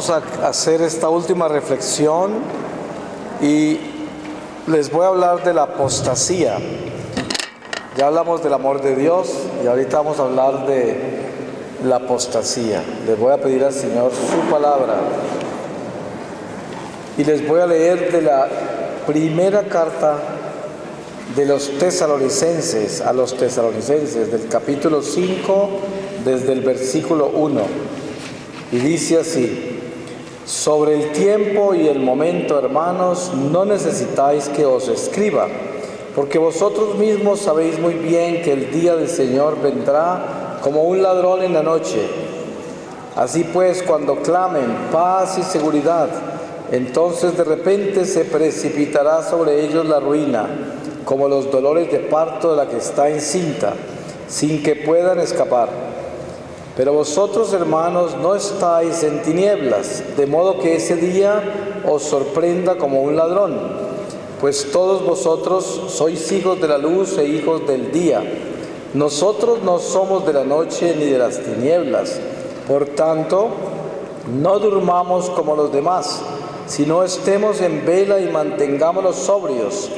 Vamos a hacer esta última reflexión y les voy a hablar de la apostasía. Ya hablamos del amor de Dios y ahorita vamos a hablar de la apostasía. Les voy a pedir al Señor su palabra y les voy a leer de la primera carta de los tesalonicenses a los tesalonicenses, del capítulo 5, desde el versículo 1. Y dice así: sobre el tiempo y el momento, hermanos, no necesitáis que os escriba, porque vosotros mismos sabéis muy bien que el día del Señor vendrá como un ladrón en la noche. Así pues, cuando clamen paz y seguridad, entonces de repente se precipitará sobre ellos la ruina, como los dolores de parto de la que está encinta, sin que puedan escapar. Pero vosotros, hermanos, no estáis en tinieblas, de modo que ese día os sorprenda como un ladrón. Pues todos vosotros sois hijos de la luz e hijos del día. Nosotros no somos de la noche ni de las tinieblas. Por tanto, no durmamos como los demás, sino estemos en vela y mantengámonos sobrios.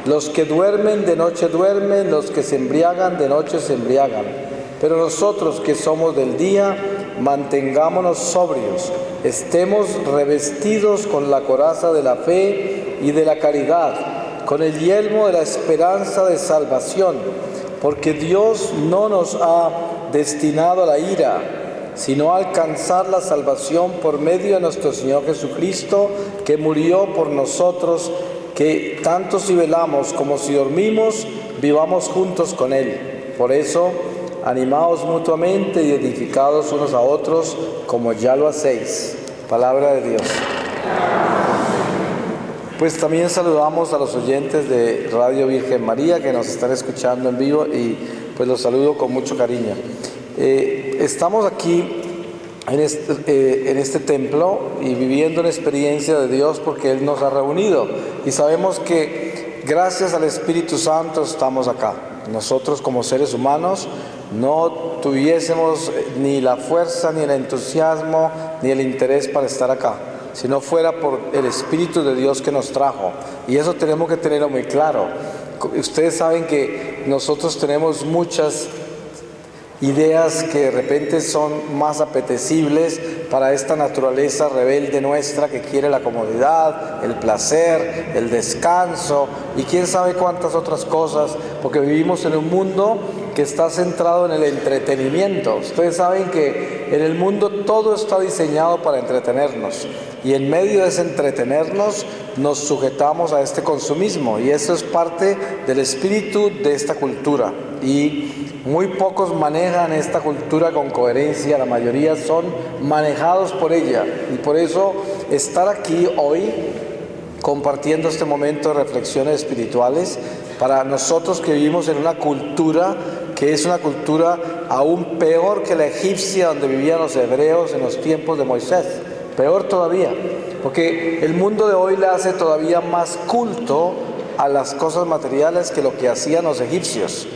Los que duermen de noche duermen, los que se embriagan de noche se embriagan. Pero nosotros que somos del día, mantengámonos sobrios, estemos revestidos con la coraza de la fe y de la caridad, con el yelmo de la esperanza de salvación, porque Dios no nos ha destinado a la ira, sino a alcanzar la salvación por medio de nuestro Señor Jesucristo, que murió por nosotros, que tanto si velamos como si dormimos, vivamos juntos con Él. Por eso, animaos mutuamente y edificados unos a otros, como ya lo hacéis. Palabra de Dios. Pues también saludamos a los oyentes de Radio Virgen María que nos están escuchando en vivo y pues los saludo con mucho cariño. Estamos aquí en este templo y viviendo una experiencia de Dios porque Él nos ha reunido y sabemos que gracias al Espíritu Santo estamos acá. Nosotros como seres humanos no tuviésemos ni la fuerza, ni el entusiasmo, ni el interés para estar acá, si no fuera por el Espíritu de Dios que nos trajo. Y eso tenemos que tenerlo muy claro. Ustedes saben que nosotros tenemos muchas ideas que de repente son más apetecibles para esta naturaleza rebelde nuestra que quiere la comodidad, el placer, el descanso y quién sabe cuántas otras cosas, porque vivimos en un mundo que está centrado en el entretenimiento. Ustedes saben que en el mundo todo está diseñado para entretenernos y en medio de ese entretenernos nos sujetamos a este consumismo y eso es parte del espíritu de esta cultura y muy pocos manejan esta cultura con coherencia, la mayoría son manejados por ella y por eso estar aquí hoy compartiendo este momento de reflexiones espirituales para nosotros que vivimos en una cultura que es una cultura aún peor que la egipcia donde vivían los hebreos en los tiempos de Moisés, peor todavía, porque el mundo de hoy le hace todavía más culto a las cosas materiales que lo que hacían los egipcios,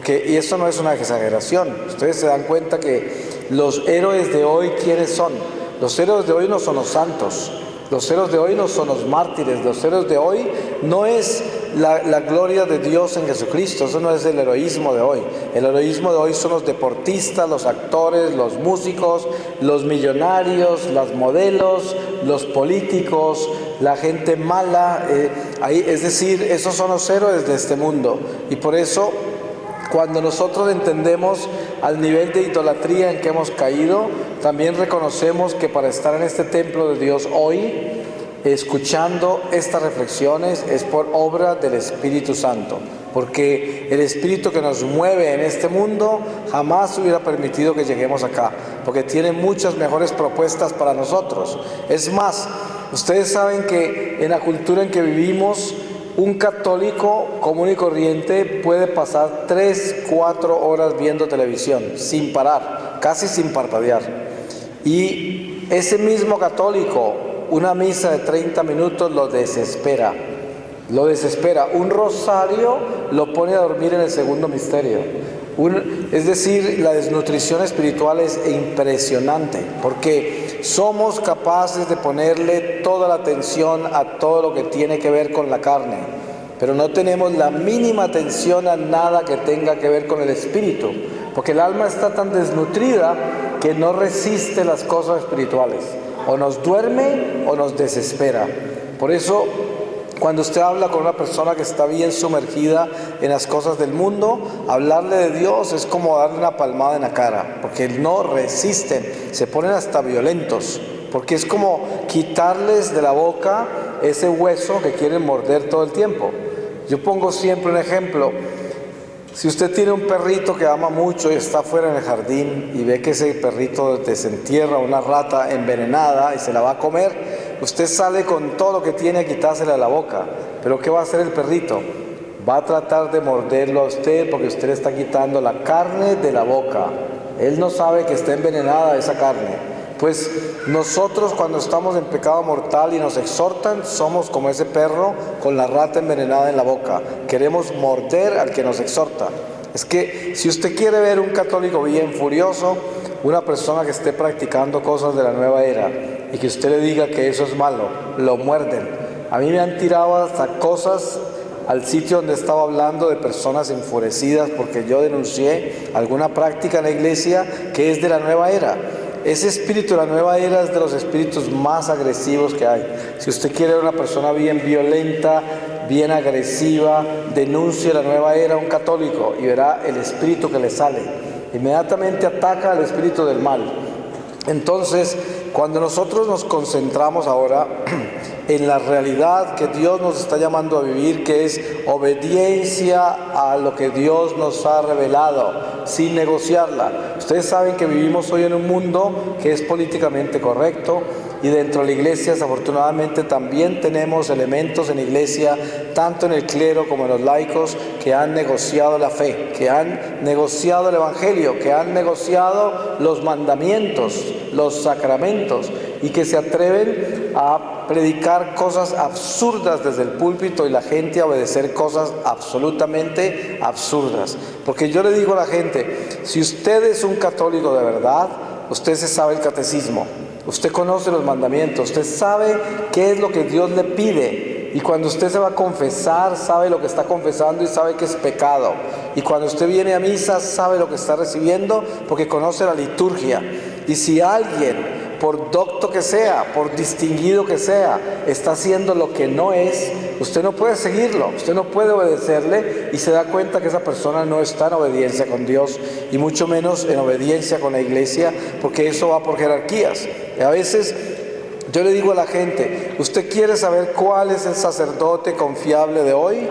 y eso no es una exageración. Ustedes se dan cuenta que los héroes de hoy, ¿quiénes son? Los héroes de hoy no son los santos, los héroes de hoy no son los mártires, los héroes de hoy no es la gloria de Dios en Jesucristo, eso no es el heroísmo de hoy. El heroísmo de hoy son los deportistas, los actores, los músicos, los millonarios, las modelos, los políticos, la gente mala, es decir, esos son los héroes de este mundo. Y por eso, cuando nosotros entendemos al nivel de idolatría en que hemos caído, también reconocemos que para estar en este templo de Dios hoy, escuchando estas reflexiones, es por obra del Espíritu Santo, porque el Espíritu que nos mueve en este mundo jamás hubiera permitido que lleguemos acá, porque tiene muchas mejores propuestas para nosotros. Es más, ustedes saben que en la cultura en que vivimos, un católico común y corriente puede pasar 3-4 horas viendo televisión sin parar, casi sin parpadear. Y ese mismo católico, una misa de 30 minutos lo desespera. Un rosario lo pone a dormir en el segundo misterio. Es decir, la desnutrición espiritual es impresionante, porque somos capaces de ponerle toda la atención a todo lo que tiene que ver con la carne, pero no tenemos la mínima atención a nada que tenga que ver con el espíritu, porque el alma está tan desnutrida que no resiste las cosas espirituales, o nos duerme o nos desespera. Por eso, cuando usted habla con una persona que está bien sumergida en las cosas del mundo, hablarle de Dios es como darle una palmada en la cara, porque no resisten, se ponen hasta violentos, porque es como quitarles de la boca ese hueso que quieren morder todo el tiempo. Yo pongo siempre un ejemplo. Si usted tiene un perrito que ama mucho y está afuera en el jardín y ve que ese perrito desentierra una rata envenenada y se la va a comer, usted sale con todo lo que tiene a quitársela de la boca. Pero ¿qué va a hacer el perrito? Va a tratar de morderlo a usted porque usted le está quitando la carne de la boca. Él no sabe que está envenenada esa carne. Pues nosotros, cuando estamos en pecado mortal y nos exhortan, somos como ese perro con la rata envenenada en la boca. Queremos morder al que nos exhorta. Es que si usted quiere ver un católico bien furioso, una persona que esté practicando cosas de la nueva era y que usted le diga que eso es malo, lo muerden. A mí me han tirado hasta cosas al sitio donde estaba hablando de personas enfurecidas porque yo denuncié alguna práctica en la iglesia que es de la nueva era. Ese espíritu de la nueva era es de los espíritus más agresivos que hay. Si usted quiere ver una persona bien violenta, bien agresiva, denuncie la nueva era a un católico y verá el espíritu que le sale. Inmediatamente ataca al espíritu del mal. Entonces, cuando nosotros nos concentramos ahora en la realidad que Dios nos está llamando a vivir, que es obediencia a lo que Dios nos ha revelado, sin negociarla. Ustedes saben que vivimos hoy en un mundo que es políticamente correcto, y dentro de la iglesia, desafortunadamente, también tenemos elementos en la iglesia, tanto en el clero como en los laicos, que han negociado la fe, que han negociado el evangelio, que han negociado los mandamientos, los sacramentos, y que se atreven a predicar cosas absurdas desde el púlpito y la gente a obedecer cosas absolutamente absurdas. Porque yo le digo a la gente, si usted es un católico de verdad, usted se sabe el catecismo, usted conoce los mandamientos, usted sabe qué es lo que Dios le pide, y cuando usted se va a confesar, sabe lo que está confesando y sabe que es pecado, y cuando usted viene a misa, sabe lo que está recibiendo porque conoce la liturgia. Y si alguien, por docto que sea, por distinguido que sea, está haciendo lo que no es, usted no puede seguirlo, usted no puede obedecerle, y se da cuenta que esa persona no está en obediencia con Dios, y mucho menos en obediencia con la iglesia, porque eso va por jerarquías. Y a veces yo le digo a la gente, ¿usted quiere saber cuál es el sacerdote confiable de hoy?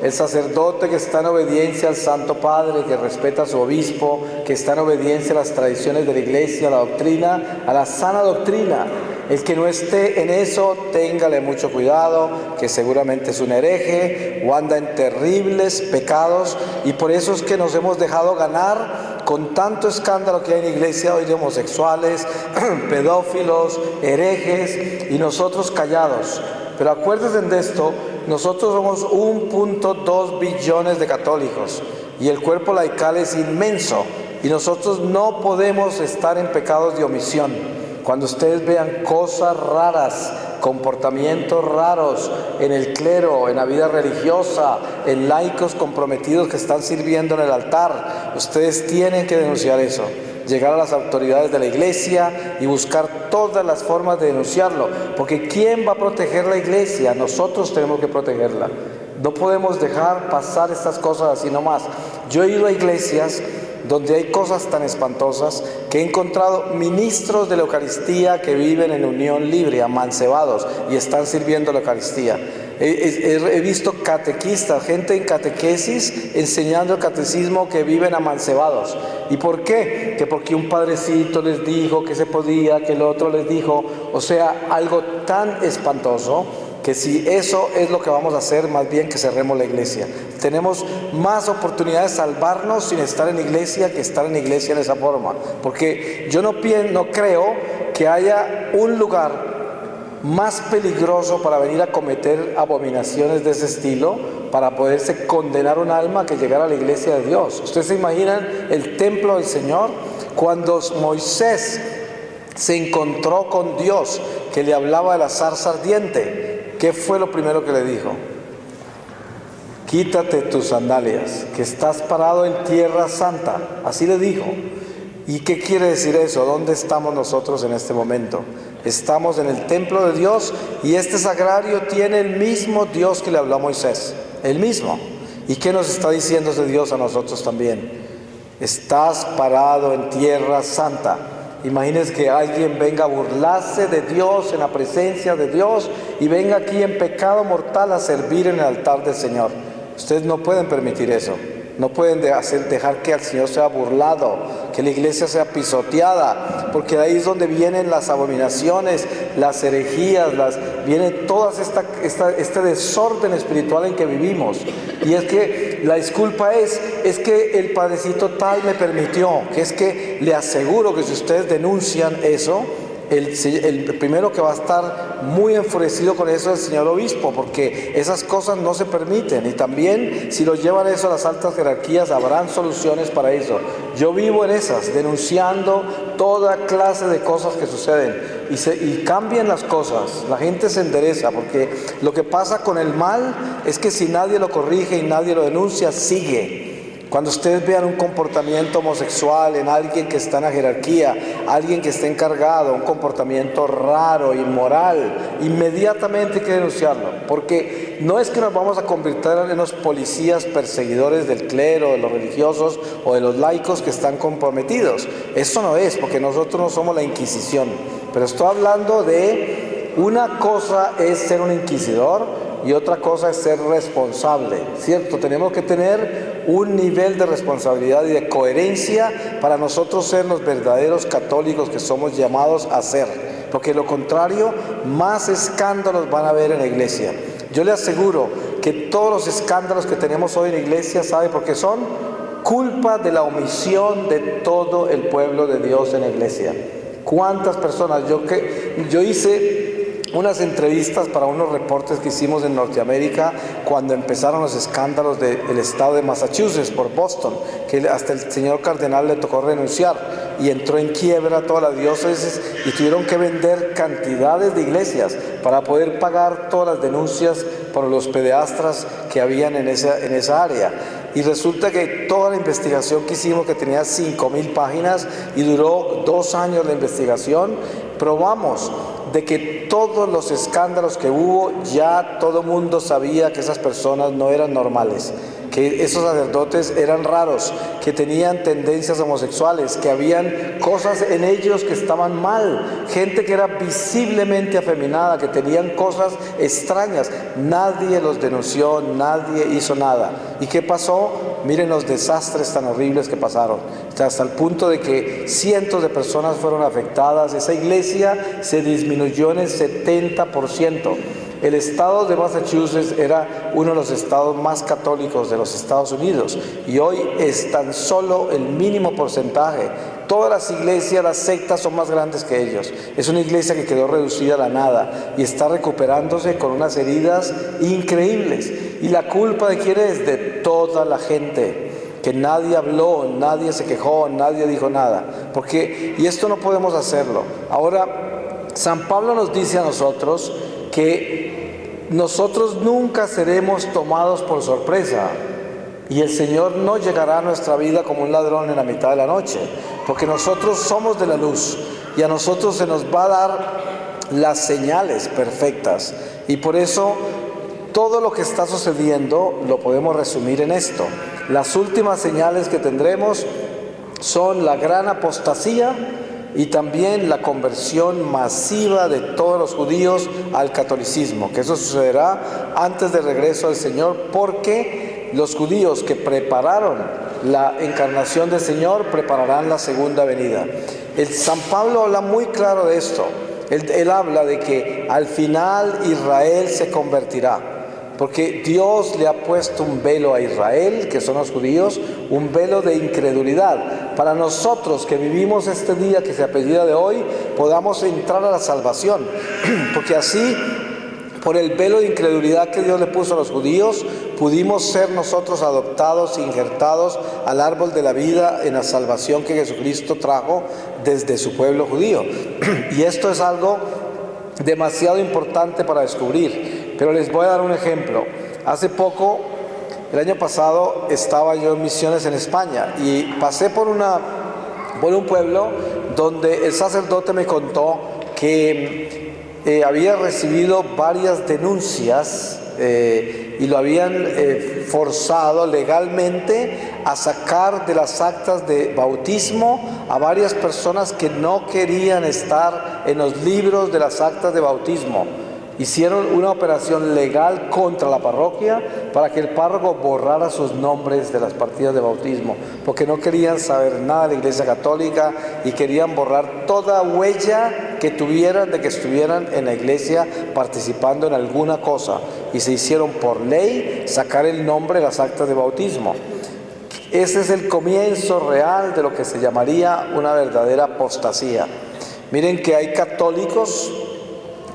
El sacerdote que está en obediencia al Santo Padre, que respeta a su obispo, que está en obediencia a las tradiciones de la iglesia, a la doctrina, a la sana doctrina. El que no esté en eso, téngale mucho cuidado, que seguramente es un hereje o anda en terribles pecados, y por eso es que nos hemos dejado ganar con tanto escándalo que hay en la iglesia hoy de homosexuales, pedófilos, herejes, y nosotros callados. Pero acuérdense de esto, nosotros somos 1.2 billones de católicos y el cuerpo laical es inmenso, y nosotros no podemos estar en pecados de omisión. Cuando ustedes vean cosas raras, comportamientos raros en el clero, en la vida religiosa, en laicos comprometidos que están sirviendo en el altar, ustedes tienen que denunciar eso, llegar a las autoridades de la iglesia y buscar todas las formas de denunciarlo, porque ¿quién va a proteger la iglesia? Nosotros tenemos que protegerla. No podemos dejar pasar estas cosas así nomás. Yo he ido a iglesias donde hay cosas tan espantosas que he encontrado ministros de la Eucaristía que viven en unión libre, amancebados, y están sirviendo la Eucaristía. He visto catequistas, gente en catequesis, enseñando el catecismo, que viven amancebados. ¿Y por qué? Que porque un padrecito les dijo que se podía, que el otro les dijo, o sea, algo tan espantoso, que si eso es lo que vamos a hacer, más bien que cerremos la iglesia. Tenemos más oportunidades de salvarnos sin estar en iglesia que estar en iglesia de esa forma, porque yo no creo que haya un lugar más peligroso para venir a cometer abominaciones de ese estilo, para poderse condenar un alma, que llegar a la iglesia de Dios. ¿Ustedes se imaginan el templo del Señor? Cuando Moisés se encontró con Dios, que le hablaba de la zarza ardiente. ¿Qué fue lo primero que le dijo? Quítate tus sandalias, que estás parado en tierra santa. Así le dijo. ¿Y qué quiere decir eso? ¿Dónde estamos nosotros en este momento? Estamos en el templo de Dios, y este sagrario tiene el mismo Dios que le habló a Moisés. El mismo. ¿Y qué nos está diciendo ese Dios a nosotros también? Estás parado en tierra santa. Imagínense que alguien venga a burlarse de Dios en la presencia de Dios y venga aquí en pecado mortal a servir en el altar del Señor. Ustedes no pueden permitir eso. No pueden dejar que el Señor sea burlado, que la iglesia sea pisoteada, porque de ahí es donde vienen las abominaciones, las herejías, viene todo este desorden espiritual en que vivimos. Y es que la disculpa es que el padrecito tal me permitió, que es que le aseguro que si ustedes denuncian eso, el primero que va a estar muy enfurecido con eso es el señor obispo, porque esas cosas no se permiten. Y también si lo llevan eso a las altas jerarquías, habrán soluciones para eso. Yo vivo en esas, denunciando toda clase de cosas que suceden, y cambian las cosas. La gente se endereza, porque lo que pasa con el mal es que si nadie lo corrige y nadie lo denuncia, sigue. Cuando ustedes vean un comportamiento homosexual en alguien que está en la jerarquía, alguien que está encargado, un comportamiento raro, inmoral, inmediatamente hay que denunciarlo, porque no es que nos vamos a convertir en los policías perseguidores del clero, de los religiosos o de los laicos que están comprometidos. Eso no es, porque nosotros no somos la Inquisición. Pero estoy hablando de una cosa es ser un inquisidor y otra cosa es ser responsable, ¿cierto? Tenemos que tener un nivel de responsabilidad y de coherencia para nosotros ser los verdaderos católicos que somos llamados a ser, porque lo contrario, más escándalos van a haber en la iglesia. Yo le aseguro que todos los escándalos que tenemos hoy en la iglesia, ¿sabe por qué son? Culpa de la omisión de todo el pueblo de Dios en la iglesia. ¿Cuántas personas? Yo hice unas entrevistas para unos reportes que hicimos en Norteamérica cuando empezaron los escándalos del estado de Massachusetts por Boston, que hasta el señor cardenal le tocó renunciar y entró en quiebra toda la diócesis y tuvieron que vender cantidades de iglesias para poder pagar todas las denuncias por los pederastas que habían en esa área. Y resulta que toda la investigación que hicimos, que tenía 5,000 páginas y duró 2 años la investigación, probamos de que todos los escándalos que hubo, ya todo el mundo sabía que esas personas no eran normales, que esos sacerdotes eran raros, que tenían tendencias homosexuales, que habían cosas en ellos que estaban mal, gente que era visiblemente afeminada, que tenían cosas extrañas. Nadie los denunció, nadie hizo nada. ¿Y qué pasó? Miren los desastres tan horribles que pasaron, hasta el punto de que cientos de personas fueron afectadas. Esa iglesia se disminuyó en el 70%. El estado de Massachusetts era uno de los estados más católicos de los Estados Unidos y hoy es tan solo el mínimo porcentaje. Todas las iglesias, las sectas son más grandes que ellos. Es una iglesia que quedó reducida a la nada y está recuperándose con unas heridas increíbles. ¿Y la culpa de quién es? De toda la gente, que nadie habló, nadie se quejó, nadie dijo nada. Y esto no podemos hacerlo. Ahora, San Pablo nos dice a nosotros que nosotros nunca seremos tomados por sorpresa y el Señor no llegará a nuestra vida como un ladrón en la mitad de la noche, porque nosotros somos de la luz y a nosotros se nos va a dar las señales perfectas. Y por eso todo lo que está sucediendo lo podemos resumir en esto. Las últimas señales que tendremos son la gran apostasía y también la conversión masiva de todos los judíos al catolicismo, que eso sucederá antes del regreso del Señor, porque los judíos que prepararon la encarnación del Señor prepararán la segunda venida. El San Pablo habla muy claro de esto. Él habla de que al final Israel se convertirá, porque Dios le ha puesto un velo a Israel, que son los judíos, un velo de incredulidad. Para nosotros que vivimos este día que se apellida de hoy, podamos entrar a la salvación, porque así por el velo de incredulidad que Dios le puso a los judíos, pudimos ser nosotros adoptados, injertados al árbol de la vida en la salvación que Jesucristo trajo desde su pueblo judío. Y esto es algo demasiado importante para descubrir, pero les voy a dar un ejemplo. Hace poco, el año pasado, estaba yo en misiones en España y pasé por un pueblo donde el sacerdote me contó que había recibido varias denuncias y lo habían forzado legalmente a sacar de las actas de bautismo a varias personas que no querían estar en los libros de las actas de bautismo. Hicieron una operación legal contra la parroquia para que el párroco borrara sus nombres de las partidas de bautismo, porque no querían saber nada de la Iglesia Católica y querían borrar toda huella que tuvieran de que estuvieran en la Iglesia participando en alguna cosa. Y se hicieron por ley sacar el nombre de las actas de bautismo. Ese es el comienzo real de lo que se llamaría una verdadera apostasía. Miren que hay católicos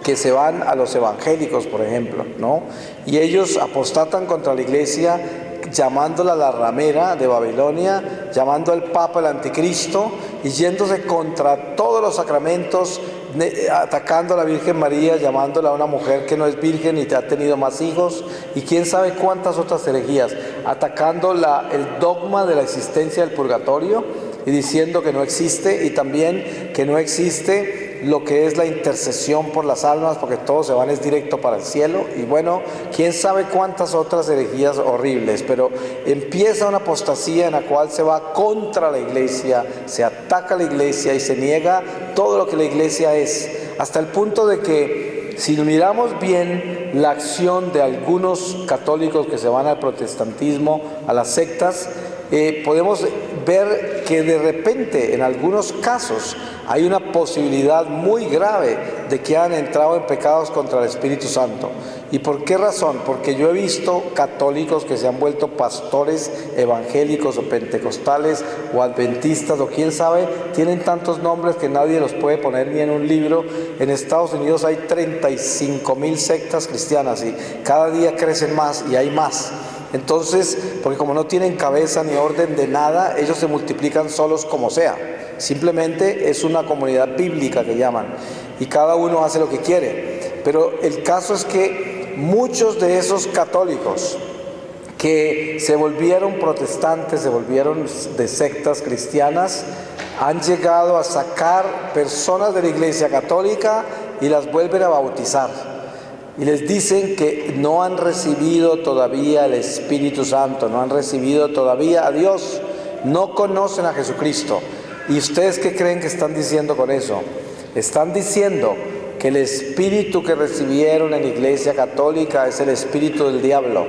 que se van a los evangélicos, por ejemplo, ¿no? Y ellos apostatan contra la Iglesia, llamándola la ramera de Babilonia, llamando al Papa el anticristo y yéndose contra todos los sacramentos, atacando a la Virgen María, llamándola a una mujer que no es virgen y ha tenido más hijos, y quién sabe cuántas otras herejías, atacando el dogma de la existencia del purgatorio y diciendo que no existe, y también que no existe lo que es la intercesión por las almas, porque todos se van es directo para el cielo. Y bueno, quién sabe cuántas otras herejías horribles, pero empieza una apostasía en la cual se va contra la Iglesia, se ataca a la Iglesia y se niega todo lo que la Iglesia es, hasta el punto de que si miramos bien la acción de algunos católicos que se van al protestantismo, a las sectas, podemos ver que de repente en algunos casos hay una posibilidad muy grave de que han entrado en pecados contra el Espíritu Santo. ¿Y por qué razón? Porque yo he visto católicos que se han vuelto pastores evangélicos o pentecostales o adventistas o quién sabe, tienen tantos nombres que nadie los puede poner ni en un libro. En Estados Unidos hay 35,000 sectas cristianas y cada día crecen más y hay más. Entonces, porque como no tienen cabeza ni orden de nada, ellos se multiplican solos como sea. Simplemente es una comunidad bíblica que llaman y cada uno hace lo que quiere. Pero el caso es que muchos de esos católicos que se volvieron protestantes, se volvieron de sectas cristianas, han llegado a sacar personas de la Iglesia Católica y las vuelven a bautizar. Y les dicen que no han recibido todavía el Espíritu Santo, no han recibido todavía a Dios, no conocen a Jesucristo. ¿Y ustedes qué creen que están diciendo con eso? Están diciendo que el espíritu que recibieron en la Iglesia Católica es el espíritu del diablo,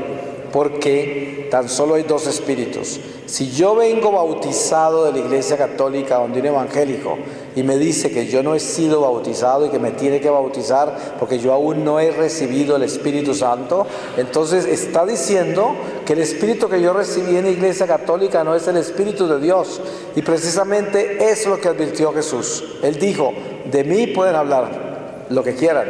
porque tan solo hay dos espíritus. Si yo vengo bautizado de la Iglesia Católica donde un evangélico y me dice que yo no he sido bautizado y que me tiene que bautizar porque yo aún no he recibido el Espíritu Santo, entonces está diciendo que el espíritu que yo recibí en la Iglesia Católica no es el Espíritu de Dios. Y precisamente es lo que advirtió Jesús. Él dijo, de mí pueden hablar lo que quieran,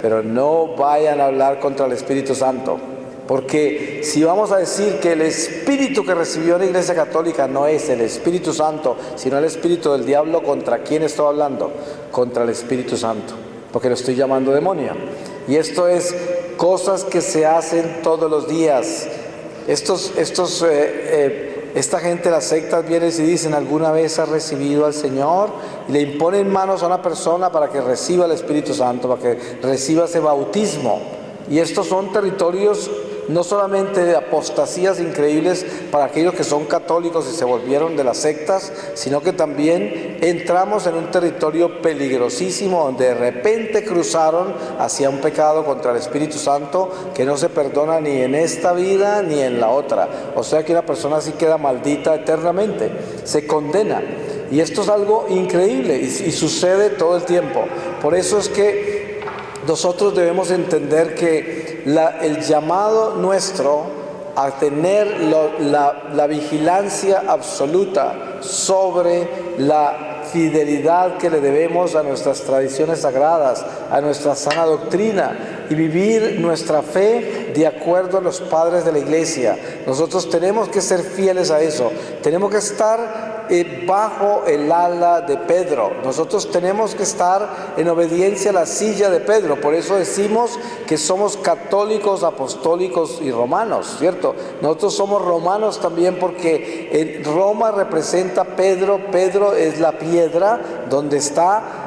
pero no vayan a hablar contra el Espíritu Santo. Porque si vamos a decir que el espíritu que recibió la Iglesia Católica no es el Espíritu Santo, sino el espíritu del diablo, ¿contra quién estoy hablando? Contra el Espíritu Santo, porque lo estoy llamando demonio. Y esto es cosas que se hacen todos los días. Esta gente, las sectas, vienen y dicen, ¿alguna vez has recibido al Señor? Y le imponen manos a una persona para que reciba el Espíritu Santo, para que reciba ese bautismo. Y estos son territorios no solamente de apostasías increíbles para aquellos que son católicos y se volvieron de las sectas, sino que también entramos en un territorio peligrosísimo donde de repente cruzaron hacia un pecado contra el Espíritu Santo que no se perdona ni en esta vida ni en la otra. O sea que una persona así queda maldita eternamente, se condena. Y esto es algo increíble y sucede todo el tiempo. Por eso es que nosotros debemos entender que el llamado nuestro a tener la vigilancia absoluta sobre la fidelidad que le debemos a nuestras tradiciones sagradas, a nuestra sana doctrina y vivir nuestra fe de acuerdo a los padres de la iglesia. Nosotros tenemos que ser fieles a eso. Tenemos que estar bajo el ala de Pedro. Nosotros tenemos que estar en obediencia a la silla de Pedro. Por eso decimos que somos católicos, apostólicos y romanos, ¿cierto? Nosotros somos romanos también porque en Roma representa Pedro. Pedro es la piedra donde está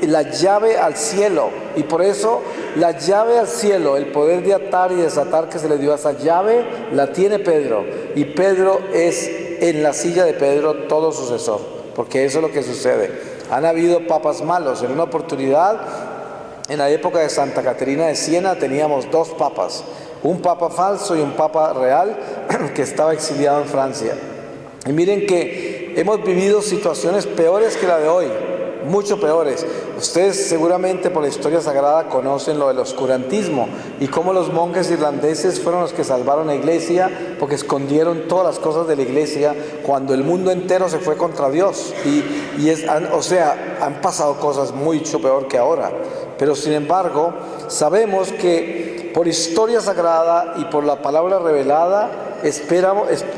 la llave al cielo, y por eso la llave al cielo, el poder de atar y desatar que se le dio a esa llave, la tiene Pedro, y Pedro es en la silla de Pedro todo sucesor, porque eso es lo que sucede. Han habido papas malos. En una oportunidad, en la época de Santa Caterina de Siena, teníamos dos papas, un papa falso y un papa real que estaba exiliado en Francia. Y miren que hemos vivido situaciones peores que la de hoy, mucho peores. Ustedes seguramente por la historia sagrada conocen lo del oscurantismo y cómo los monjes irlandeses fueron los que salvaron la iglesia porque escondieron todas las cosas de la iglesia cuando el mundo entero se fue contra Dios. Han pasado cosas mucho peor que ahora. Pero sin embargo, sabemos que por historia sagrada y por la palabra revelada,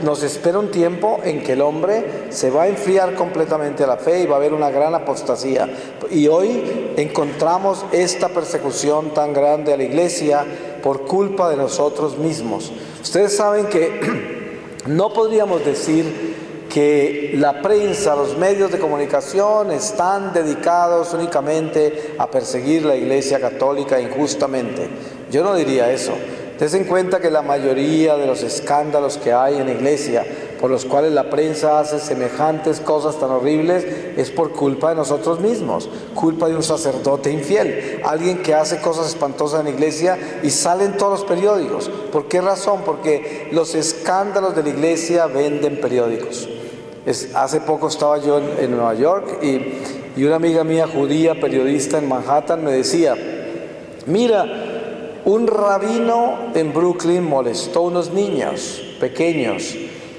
nos espera un tiempo en que el hombre se va a enfriar completamente a la fe y va a haber una gran apostasía. Y hoy encontramos esta persecución tan grande a la iglesia por culpa de nosotros mismos. Ustedes saben que no podríamos decir que la prensa, los medios de comunicación están dedicados únicamente a perseguir la iglesia católica injustamente. Yo no diría eso. Tense en cuenta que la mayoría de los escándalos que hay en la iglesia, por los cuales la prensa hace semejantes cosas tan horribles, es por culpa de nosotros mismos, culpa de un sacerdote infiel, alguien que hace cosas espantosas en la iglesia y sale en todos los periódicos. ¿Por qué razón? Porque los escándalos de la iglesia venden periódicos. Hace poco estaba yo en Nueva York y una amiga mía judía, periodista en Manhattan, me decía: mira, un rabino en Brooklyn molestó a unos niños pequeños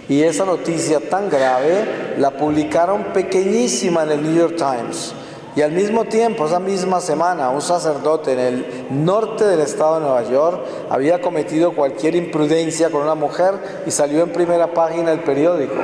y esa noticia tan grave la publicaron pequeñísima en el New York Times. Y al mismo tiempo, esa misma semana, un sacerdote en el norte del estado de Nueva York había cometido cualquier imprudencia con una mujer y salió en primera página del periódico.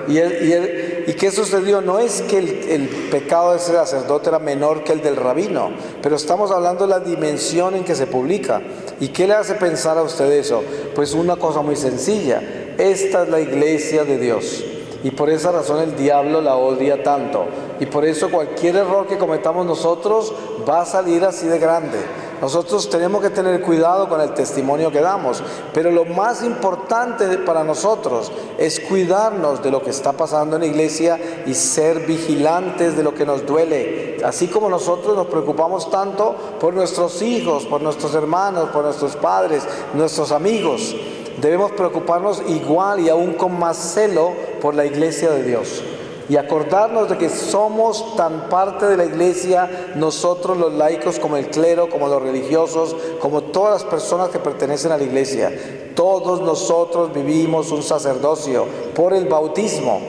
¿Y qué sucedió? No es que el pecado de ese sacerdote era menor que el del rabino, pero estamos hablando de la dimensión en que se publica. ¿Y qué le hace pensar a usted eso? Pues una cosa muy sencilla: esta es la iglesia de Dios. Y por esa razón el diablo la odia tanto. Y por eso cualquier error que cometamos nosotros va a salir así de grande. Nosotros tenemos que tener cuidado con el testimonio que damos. Pero lo más importante para nosotros es cuidarnos de lo que está pasando en la iglesia y ser vigilantes de lo que nos duele. Así como nosotros nos preocupamos tanto por nuestros hijos, por nuestros hermanos, por nuestros padres, nuestros amigos, debemos preocuparnos igual y aún con más celo por la iglesia de Dios. Y acordarnos de que somos tan parte de la iglesia, nosotros los laicos, como el clero, como los religiosos, como todas las personas que pertenecen a la iglesia. Todos nosotros vivimos un sacerdocio por el bautismo.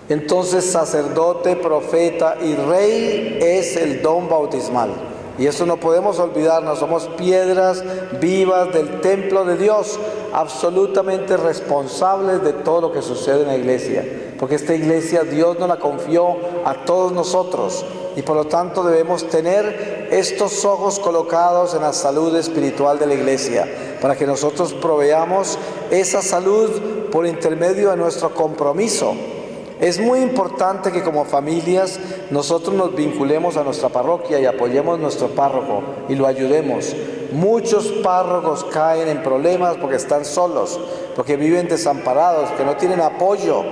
Entonces, sacerdote, profeta y rey es el don bautismal. Y eso no podemos olvidarnos, somos piedras vivas del templo de Dios, absolutamente responsables de todo lo que sucede en la iglesia. Porque esta iglesia Dios nos la confió a todos nosotros y por lo tanto debemos tener estos ojos colocados en la salud espiritual de la iglesia, para que nosotros proveamos esa salud por intermedio de nuestro compromiso. Es muy importante que como familias nosotros nos vinculemos a nuestra parroquia y apoyemos a nuestro párroco y lo ayudemos. Muchos párrocos caen en problemas porque están solos, porque viven desamparados, que no tienen apoyo.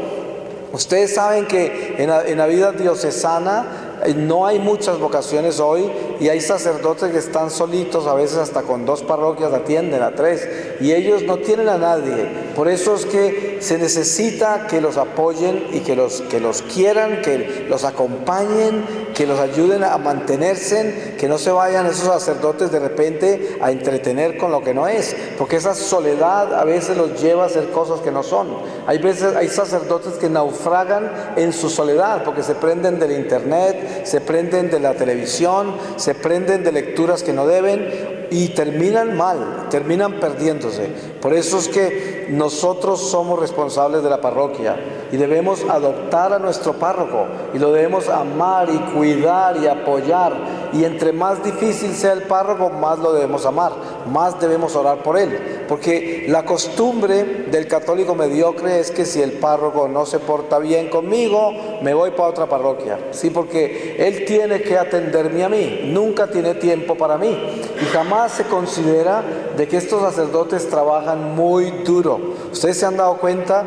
Ustedes saben que en la vida diocesana no hay muchas vocaciones hoy y hay sacerdotes que están solitos, a veces hasta con 2 parroquias atienden, a 3, y ellos no tienen a nadie. Por eso es que se necesita que los apoyen y que los quieran, que los acompañen, que los ayuden a mantenerse, que no se vayan esos sacerdotes de repente a entretener con lo que no es, porque esa soledad a veces los lleva a hacer cosas que no son. Hay sacerdotes que naufragan en su soledad porque se prenden del internet, se prenden de la televisión, se prenden de lecturas que no deben y terminan mal, terminan perdiéndose. Por eso es que nosotros somos responsables de la parroquia y debemos adoptar a nuestro párroco y lo debemos amar y cuidar y apoyar, y entre más difícil sea el párroco, más lo debemos amar, más debemos orar por él, porque la costumbre del católico mediocre es que si el párroco no se porta bien conmigo, me voy para otra parroquia, sí, porque él tiene que atenderme a mí, nunca tiene tiempo para mí, y jamás se considera de que estos sacerdotes trabajan muy duro. ¿Ustedes se han dado cuenta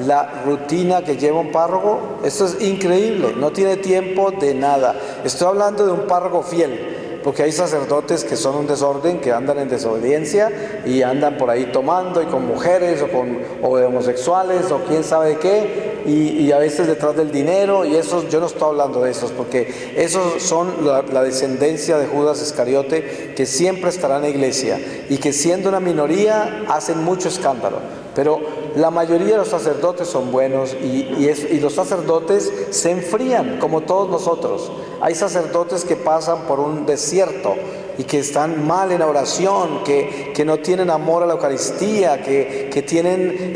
la rutina que lleva un párroco? Esto es increíble, no tiene tiempo de nada. Estoy hablando de un párroco fiel, porque hay sacerdotes que son un desorden, que andan en desobediencia y andan por ahí tomando y con mujeres o de homosexuales o quién sabe de qué, y a veces detrás del dinero, y esos, yo no estoy hablando de esos, porque esos son la descendencia de Judas Iscariote, que siempre estará en la iglesia y que siendo una minoría hacen mucho escándalo. Pero la mayoría de los sacerdotes son buenos y los sacerdotes se enfrían como todos nosotros. Hay sacerdotes que pasan por un desierto y que están mal en la oración, que no tienen amor a la Eucaristía, que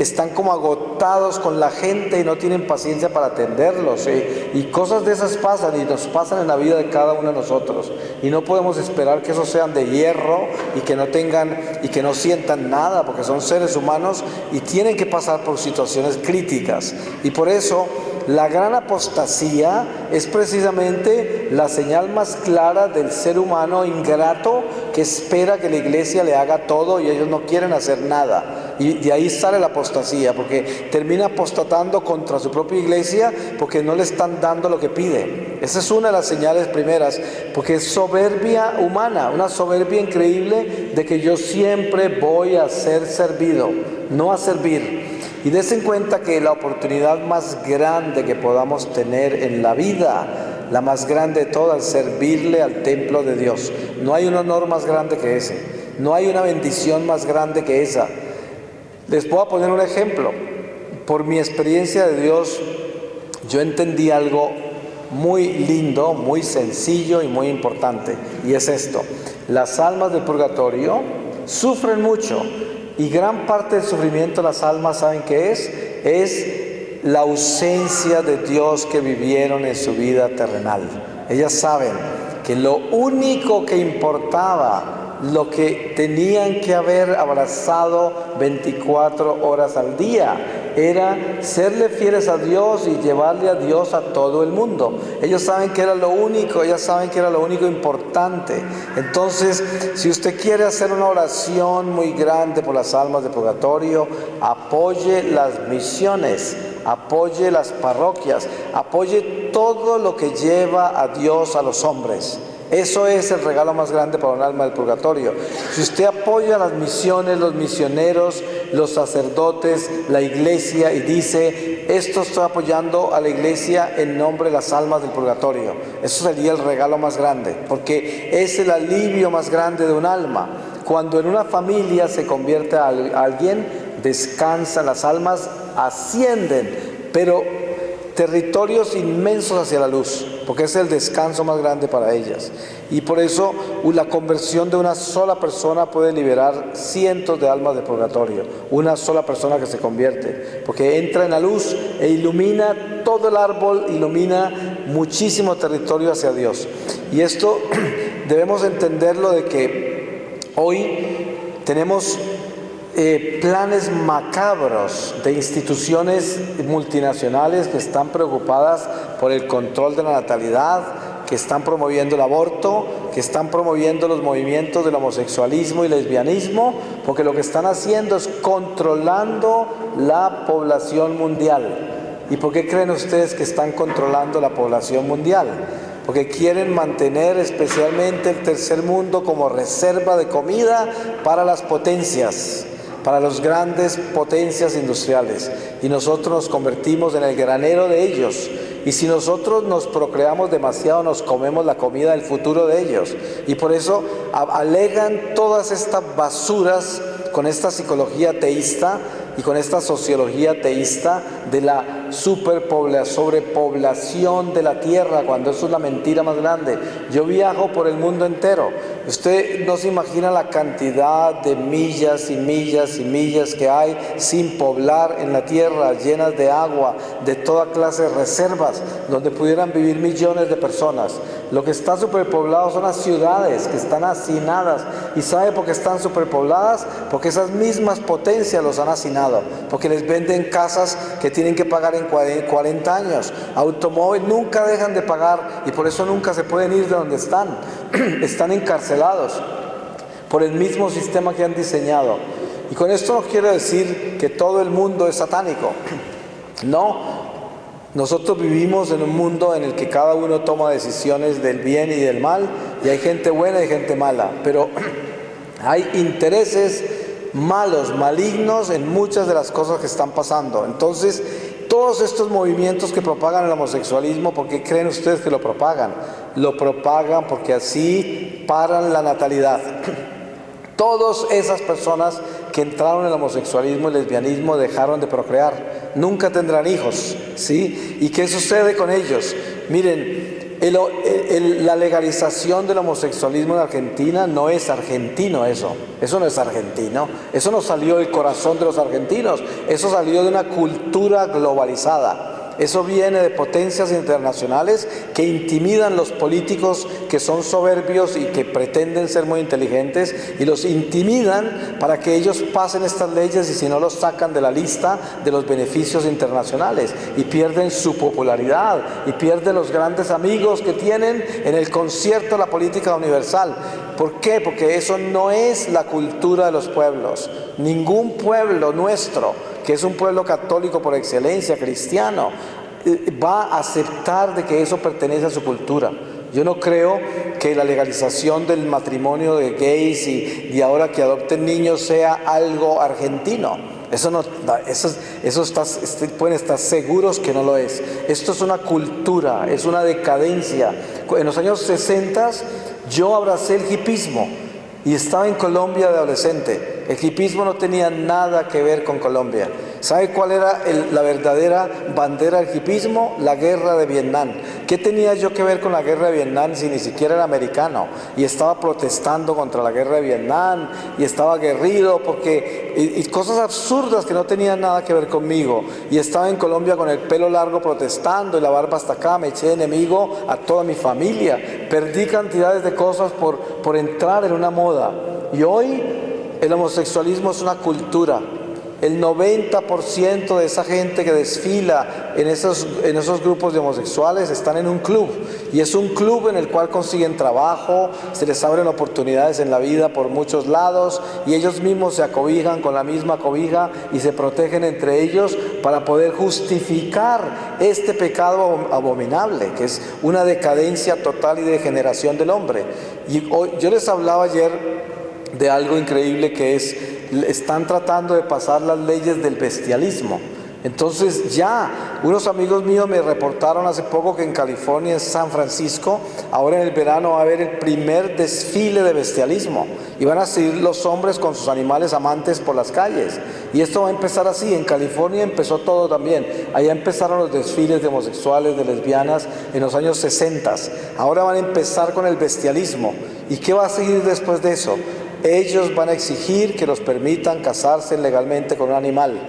están como agotados con la gente y no tienen paciencia para atenderlos, y cosas de esas pasan y nos pasan en la vida de cada uno de nosotros, y no podemos esperar que esos sean de hierro y que no tengan y que no sientan nada, porque son seres humanos y tienen que pasar por situaciones críticas. Y por eso la gran apostasía es precisamente la señal más clara del ser humano ingrato que espera que la iglesia le haga todo y ellos no quieren hacer nada. Y de ahí sale la apostasía, porque termina apostatando contra su propia iglesia porque no le están dando lo que pide. Esa es una de las señales primeras, porque es soberbia humana, una soberbia increíble de que yo siempre voy a ser servido, no a servir. Y des en cuenta que la oportunidad más grande que podamos tener en la vida, la más grande de todas, es servirle al templo de Dios. No hay un honor más grande que ese, no hay una bendición más grande que esa. Les voy a poner un ejemplo. Por mi experiencia de Dios, yo entendí algo muy lindo, muy sencillo y muy importante, y es esto: las almas del purgatorio sufren mucho. Y gran parte del sufrimiento de las almas, ¿saben qué es? Es la ausencia de Dios que vivieron en su vida terrenal. Ellas saben que lo único que importaba, lo que tenían que haber abrazado 24 horas al día, era serle fieles a Dios y llevarle a Dios a todo el mundo. Ellos saben que era lo único, ellas saben que era lo único importante. Entonces, si usted quiere hacer una oración muy grande por las almas de purgatorio, apoye las misiones, apoye las parroquias, apoye todo lo que lleva a Dios a los hombres. Eso es el regalo más grande para un alma del purgatorio. Si usted apoya las misiones, los misioneros, los sacerdotes, la iglesia, y dice: esto estoy apoyando a la iglesia en nombre de las almas del purgatorio, eso sería el regalo más grande, porque es el alivio más grande de un alma. Cuando en una familia se convierte a alguien, descansan las almas, ascienden, pero territorios inmensos hacia la luz, porque es el descanso más grande para ellas. Y por eso la conversión de una sola persona puede liberar cientos de almas de purgatorio. Una sola persona que se convierte, porque entra en la luz e ilumina todo el árbol, ilumina muchísimo territorio hacia Dios. Y esto debemos entenderlo, de que hoy tenemos planes macabros de instituciones multinacionales que están preocupadas por el control de la natalidad, que están promoviendo el aborto, que están promoviendo los movimientos del homosexualismo y lesbianismo, porque lo que están haciendo es controlando la población mundial. ¿Y por qué creen ustedes que están controlando la población mundial? Porque quieren mantener especialmente el tercer mundo como reserva de comida para las potencias. para las grandes potencias industriales y nosotros nos convertimos en el granero de ellos. Y si nosotros nos procreamos demasiado, nos comemos la comida del futuro de ellos. Y por eso alegan todas estas basuras con esta psicología teísta y con esta sociología teísta de la sobrepoblación de la tierra, cuando eso es la mentira más grande. Yo viajo por el mundo entero. Usted no se imagina la cantidad de millas y millas y millas que hay sin poblar en la tierra, llenas de agua, de toda clase de reservas, donde pudieran vivir millones de personas. Lo que está superpoblado son las ciudades que están hacinadas. ¿Y sabe por qué están superpobladas? Porque esas mismas potencias los han hacinado, porque les venden casas que tienen que pagar en 40 años, automóviles nunca dejan de pagar y por eso nunca se pueden ir de donde están. Están encarcelados por el mismo sistema que han diseñado. Y con esto no quiero decir que todo el mundo es satánico. No, nosotros vivimos en un mundo en el que cada uno toma decisiones del bien y del mal, y hay gente buena y gente mala, pero hay intereses malos, malignos en muchas de las cosas que están pasando. Entonces, todos estos movimientos que propagan el homosexualismo, ¿por qué creen ustedes que lo propagan? Lo propagan porque así paran la natalidad. Todas esas personas que entraron en el homosexualismo y lesbianismo dejaron de procrear, nunca tendrán hijos, ¿sí? ¿Y qué sucede con ellos? Miren, la legalización del homosexualismo en Argentina no es argentino eso no es argentino, eso no salió del corazón de los argentinos, eso salió de una cultura globalizada. Eso viene de potencias internacionales que intimidan a los políticos que son soberbios y que pretenden ser muy inteligentes, y los intimidan para que ellos pasen estas leyes, y si no los sacan de la lista de los beneficios internacionales y pierden su popularidad y pierden los grandes amigos que tienen en el concierto de la política universal. ¿Por qué? Porque eso no es la cultura de los pueblos. Ningún pueblo nuestro, que es un pueblo católico por excelencia, cristiano, va a aceptar de que eso pertenece a su cultura. Yo no creo que la legalización del matrimonio de gays y ahora que adopten niños sea algo argentino. Pueden estar seguros que no lo es. Esto es una cultura, es una decadencia. En los años 60 yo abracé el hipismo y estaba en Colombia de adolescente. El hipismo no tenía nada que ver con Colombia. ¿Sabe cuál era la verdadera bandera del hipismo? La guerra de Vietnam. ¿Qué tenía yo que ver con la guerra de Vietnam si ni siquiera era americano? Y estaba protestando contra la guerra de Vietnam y estaba aguerrido y cosas absurdas que no tenían nada que ver conmigo. Y estaba en Colombia con el pelo largo protestando y la barba hasta acá. Me eché enemigo a toda mi familia. Perdí cantidades de cosas por entrar en una moda. Y hoy el homosexualismo es una cultura. El 90% de esa gente que desfila en esos grupos de homosexuales están en un club, y es un club en el cual consiguen trabajo, se les abren oportunidades en la vida por muchos lados, y ellos mismos se acobijan con la misma cobija y se protegen entre ellos para poder justificar este pecado abominable, que es una decadencia total y degeneración del hombre. Y hoy, yo les hablaba ayer de algo increíble que están tratando de pasar las leyes del bestialismo. Entonces ya, unos amigos míos me reportaron hace poco que en California, en San Francisco, ahora en el verano va a haber el primer desfile de bestialismo y van a seguir los hombres con sus animales amantes por las calles. Y esto va a empezar así. En California empezó todo también. Allá empezaron los desfiles de homosexuales, de lesbianas en los años 60. Ahora van a empezar con el bestialismo. ¿Y qué va a seguir después de eso? Ellos van a exigir que los permitan casarse legalmente con un animal.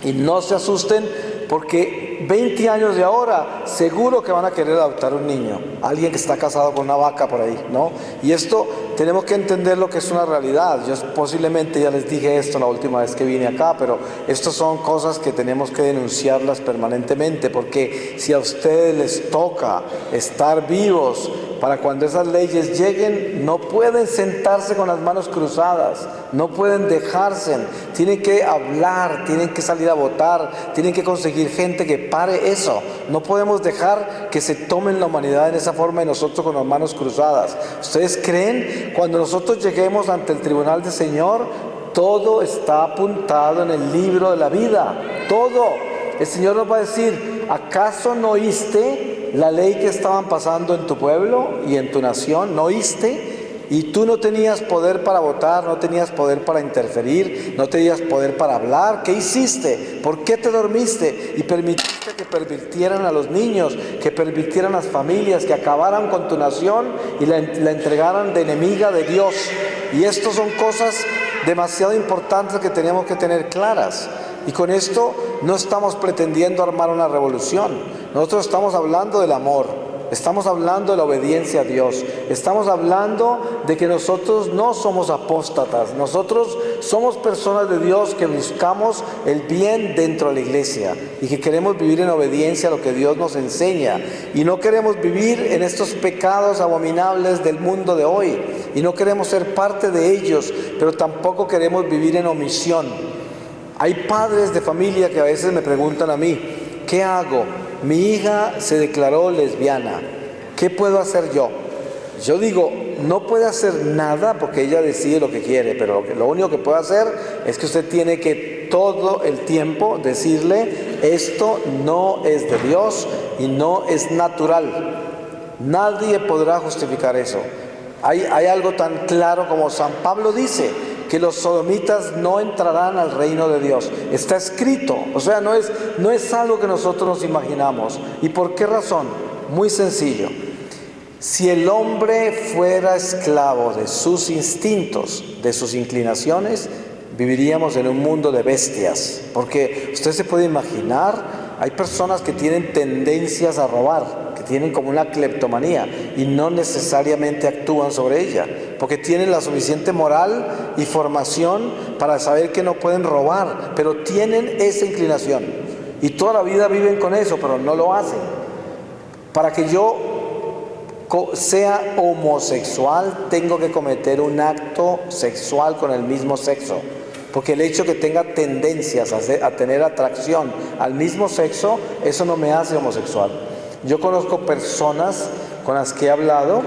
Y no se asusten, porque 20 años de ahora seguro que van a querer adoptar un niño, alguien que está casado con una vaca por ahí, ¿no? Y esto tenemos que entender lo que es una realidad. Yo posiblemente ya les dije esto la última vez que vine acá, pero estas son cosas que tenemos que denunciarlas permanentemente, porque si a ustedes les toca estar vivos para cuando esas leyes lleguen, no pueden sentarse con las manos cruzadas, no pueden dejarse, tienen que hablar, tienen que salir a votar, tienen que conseguir gente que pare eso. No podemos dejar que se tomen la humanidad en esa forma y nosotros con las manos cruzadas. ¿Ustedes creen cuando nosotros lleguemos ante el tribunal del Señor, Todo está apuntado en el libro de la vida. Todo. El Señor nos va a decir, ¿acaso no oíste la ley que estaban pasando en tu pueblo y en tu nación? ¿No oíste? Y tú no tenías poder para votar, no tenías poder para interferir, no tenías poder para hablar. ¿Qué hiciste? ¿Por qué te dormiste? Y permitiste que pervirtieran a los niños, que pervirtieran a las familias, que acabaran con tu nación y la entregaran de enemiga de Dios. Y estas son cosas demasiado importantes que tenemos que tener claras. Y con esto no estamos pretendiendo armar una revolución. Nosotros estamos hablando del amor. Estamos hablando de la obediencia a Dios. Estamos hablando de que nosotros no somos apóstatas. Nosotros somos personas de Dios que buscamos el bien dentro de la iglesia y que queremos vivir en obediencia a lo que Dios nos enseña. Y no queremos vivir en estos pecados abominables del mundo de hoy. Y no queremos ser parte de ellos, pero tampoco queremos vivir en omisión. Hay padres de familia que a veces me preguntan a mí, ¿qué hago? Mi hija se declaró lesbiana, ¿qué puedo hacer yo? Yo digo, no puede hacer nada porque ella decide lo que quiere, pero lo único que puede hacer es que usted tiene que todo el tiempo decirle, esto no es de Dios y no es natural. Nadie podrá justificar eso. Hay algo tan claro como San Pablo dice, que los sodomitas no entrarán al reino de Dios. Está escrito, o sea, no es algo que nosotros nos imaginamos. ¿Y por qué razón? Muy sencillo. Si el hombre fuera esclavo de sus instintos, de sus inclinaciones, viviríamos en un mundo de bestias. Porque usted se puede imaginar, hay personas que tienen tendencias a robar, que tienen como una cleptomanía y no necesariamente actúan sobre ella, porque tienen la suficiente moral y formación para saber que no pueden robar, pero tienen esa inclinación y toda la vida viven con eso, pero no lo hacen. Para que yo sea homosexual, tengo que cometer un acto sexual con el mismo sexo. Porque el hecho que tenga tendencias a tener atracción al mismo sexo, eso no me hace homosexual. Yo conozco personas con las que he hablado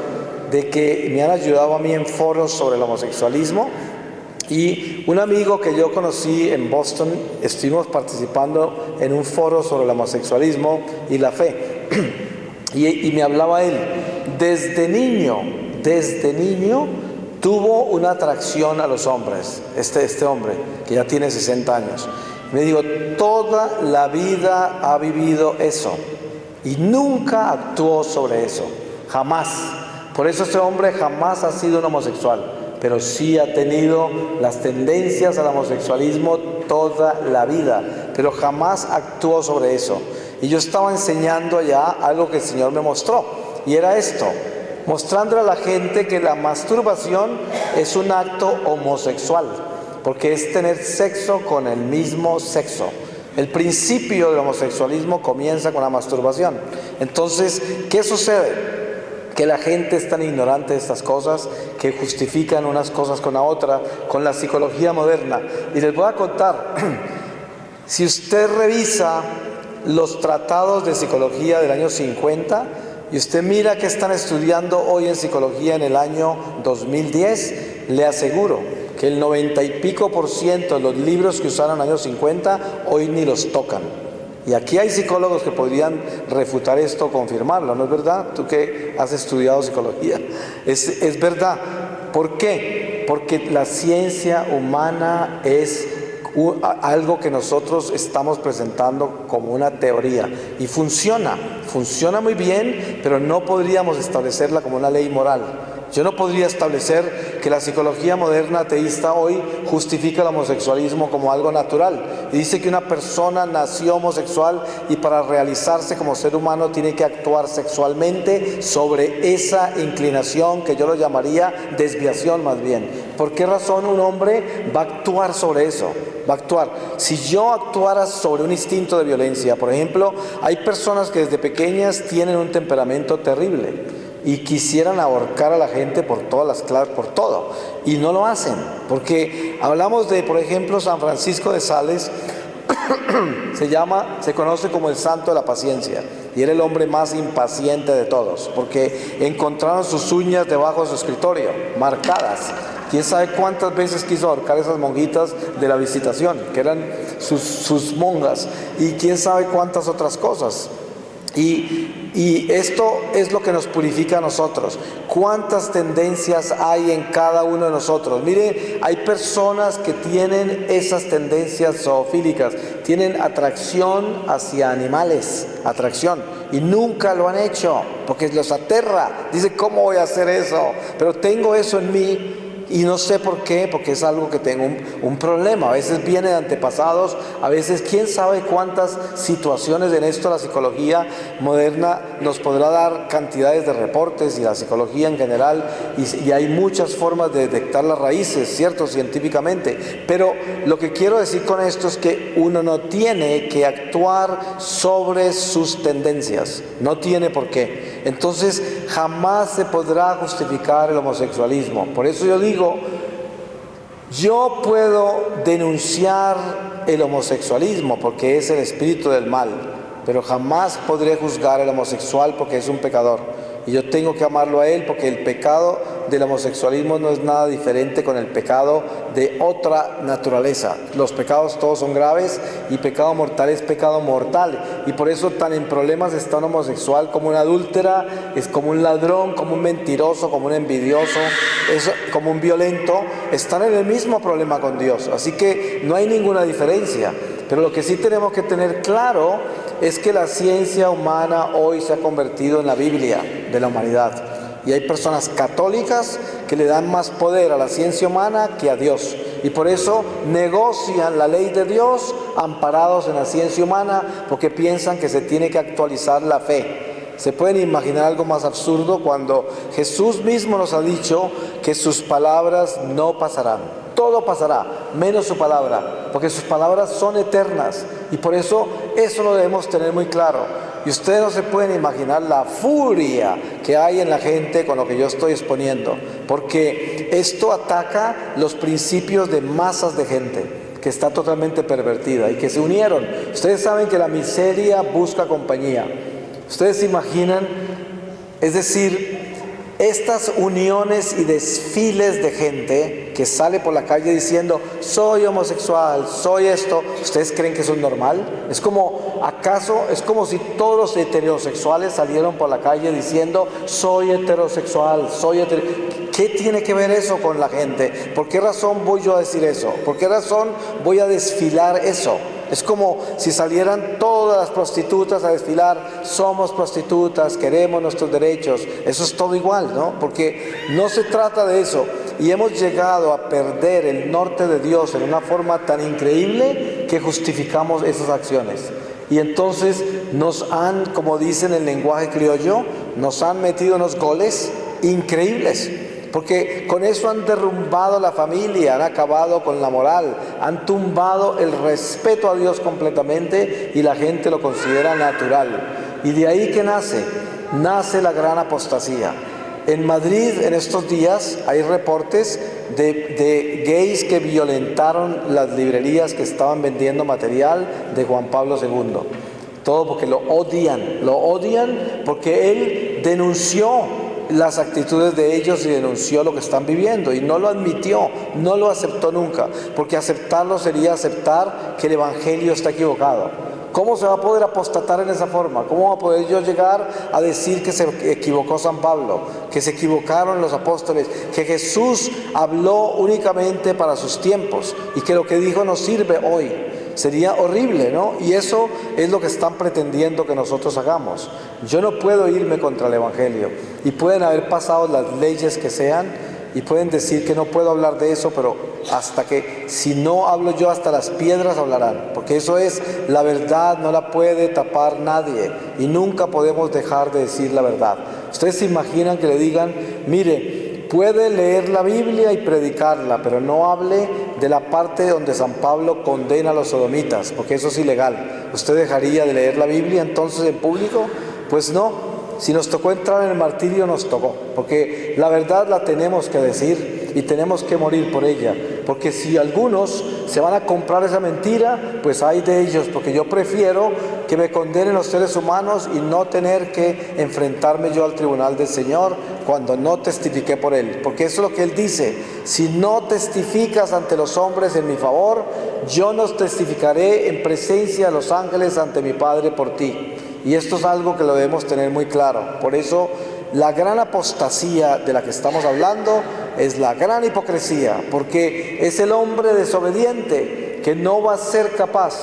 de que me han ayudado a mí en foros sobre el homosexualismo, y un amigo que yo conocí en Boston, estuvimos participando en un foro sobre el homosexualismo y la fe, y me hablaba él, desde niño tuvo una atracción a los hombres, este hombre que ya tiene 60 años. Me digo, toda la vida ha vivido eso y nunca actuó sobre eso, jamás. Por eso este hombre jamás ha sido un homosexual, pero sí ha tenido las tendencias al homosexualismo toda la vida, pero jamás actuó sobre eso. Y yo estaba enseñando allá algo que el Señor me mostró, y era esto, mostrándole a la gente que la masturbación es un acto homosexual, porque es tener sexo con el mismo sexo. El principio del homosexualismo comienza con la masturbación. Entonces, ¿qué sucede? Que la gente es tan ignorante de estas cosas que justifican unas cosas con la otra, con la psicología moderna. Y les voy a contar, si usted revisa los tratados de psicología del año 50, y usted mira qué están estudiando hoy en psicología en el año 2010, le aseguro que el 90 y pico % de los libros que usaron en el año 50 hoy ni los tocan. Y aquí hay psicólogos que podrían refutar esto o confirmarlo, ¿no es verdad? Tú que has estudiado psicología, es verdad. ¿Por qué? Porque la ciencia humana es algo que nosotros estamos presentando como una teoría y funciona muy bien, pero no podríamos establecerla como una ley moral. Yo no podría establecer que la psicología moderna ateísta hoy justifica el homosexualismo como algo natural y dice que una persona nació homosexual y para realizarse como ser humano tiene que actuar sexualmente sobre esa inclinación, que yo lo llamaría desviación más bien. ¿Por qué razón un hombre va a actuar sobre eso? Va a actuar. Si yo actuara sobre un instinto de violencia, por ejemplo, hay personas que desde pequeñas tienen un temperamento terrible y quisieran ahorcar a la gente por todas las claves, por todo, y no lo hacen, porque hablamos de, por ejemplo, San Francisco de Sales, se conoce como el santo de la paciencia, y era el hombre más impaciente de todos, porque encontraron sus uñas debajo de su escritorio, marcadas. ¿Quién sabe cuántas veces quiso ahorcar esas monjitas de la Visitación, que eran sus monjas? Y quién sabe cuántas otras cosas. Y esto es lo que nos purifica a nosotros. ¿Cuántas tendencias hay en cada uno de nosotros? Mire, hay personas que tienen esas tendencias zoofílicas, tienen atracción hacia animales, atracción, y nunca lo han hecho, porque los aterra. Dice, ¿cómo voy a hacer eso? Pero tengo eso en mí. Y no sé por qué, porque es algo que tengo un problema. A veces viene de antepasados, a veces quién sabe cuántas situaciones. En esto la psicología moderna nos podrá dar cantidades de reportes, y la psicología en general, y hay muchas formas de detectar las raíces, ¿cierto? Científicamente. Pero lo que quiero decir con esto es que uno no tiene que actuar sobre sus tendencias, no tiene por qué. Entonces jamás se podrá justificar el homosexualismo. Por eso yo digo, yo puedo denunciar el homosexualismo porque es el espíritu del mal, pero jamás podré juzgar al homosexual porque es un pecador. Y yo tengo que amarlo a él, porque el pecado del homosexualismo no es nada diferente con el pecado de otra naturaleza. Los pecados todos son graves, y pecado mortal es pecado mortal. Y por eso tan en problemas está un homosexual como una adúltera, es como un ladrón, como un mentiroso, como un envidioso, es como un violento. Están en el mismo problema con Dios. Así que no hay ninguna diferencia. Pero lo que sí tenemos que tener claro es que la ciencia humana hoy se ha convertido en la Biblia de la humanidad. Y hay personas católicas que le dan más poder a la ciencia humana que a Dios. Y por eso negocian la ley de Dios amparados en la ciencia humana, porque piensan que se tiene que actualizar la fe. ¿Se pueden imaginar algo más absurdo cuando Jesús mismo nos ha dicho que sus palabras no pasarán? Todo pasará, menos su palabra, porque sus palabras son eternas. Y por eso lo debemos tener muy claro. Y ustedes no se pueden imaginar la furia que hay en la gente con lo que yo estoy exponiendo, porque esto ataca los principios de masas de gente que está totalmente pervertida y que se unieron. Ustedes saben que la miseria busca compañía. Ustedes se imaginan, es decir, estas uniones y desfiles de gente que sale por la calle diciendo, soy homosexual, soy esto. ¿Ustedes creen que eso es normal? Es como si todos los heterosexuales salieron por la calle diciendo, soy heterosexual, ¿Qué tiene que ver eso con la gente? ¿Por qué razón voy yo a decir eso? ¿Por qué razón voy a desfilar eso? Es como si salieran todas las prostitutas a desfilar, somos prostitutas, queremos nuestros derechos. Eso es todo igual, ¿no? Porque no se trata de eso. Y hemos llegado a perder el norte de Dios en una forma tan increíble que justificamos esas acciones. Y entonces nos han, como dicen en el lenguaje criollo, nos han metido unos goles increíbles. Porque con eso han derrumbado la familia, han acabado con la moral, han tumbado el respeto a Dios completamente, y la gente lo considera natural. Y de ahí que nace la gran apostasía. En Madrid en estos días hay reportes de gays que violentaron las librerías que estaban vendiendo material de Juan Pablo II. Todo porque lo odian porque él denunció las actitudes de ellos y denunció lo que están viviendo, y no lo admitió, no lo aceptó nunca, porque aceptarlo sería aceptar que el evangelio está equivocado. ¿Cómo se va a poder apostatar en esa forma? ¿Cómo va a poder yo llegar a decir que se equivocó San Pablo, que se equivocaron los apóstoles, que Jesús habló únicamente para sus tiempos y que lo que dijo no sirve hoy? Sería horrible, ¿no? Y eso es lo que están pretendiendo que nosotros hagamos. Yo no puedo irme contra el evangelio, y pueden haber pasado las leyes que sean, y pueden decir que no puedo hablar de eso, pero si no hablo yo, hasta las piedras hablarán, porque eso es la verdad, no la puede tapar nadie, y nunca podemos dejar de decir la verdad. Ustedes se imaginan que le digan, mire, puede leer la Biblia y predicarla, pero no hable de la parte donde San Pablo condena a los sodomitas, porque eso es ilegal. ¿Usted dejaría de leer la Biblia entonces en público? Pues no. Si nos tocó entrar en el martirio, nos tocó, porque la verdad la tenemos que decir y tenemos que morir por ella. porque si algunos se van a comprar esa mentira, pues hay de ellos, porque yo prefiero que me condenen los seres humanos y no tener que enfrentarme yo al tribunal del Señor cuando no testifiqué por Él, porque eso es lo que Él dice: si no testificas ante los hombres en mi favor, yo no testificaré en presencia de los ángeles ante mi Padre por ti. Y esto es algo que lo debemos tener muy claro. Por eso la gran apostasía de la que estamos hablando es la gran hipocresía, porque es el hombre desobediente que no va a ser capaz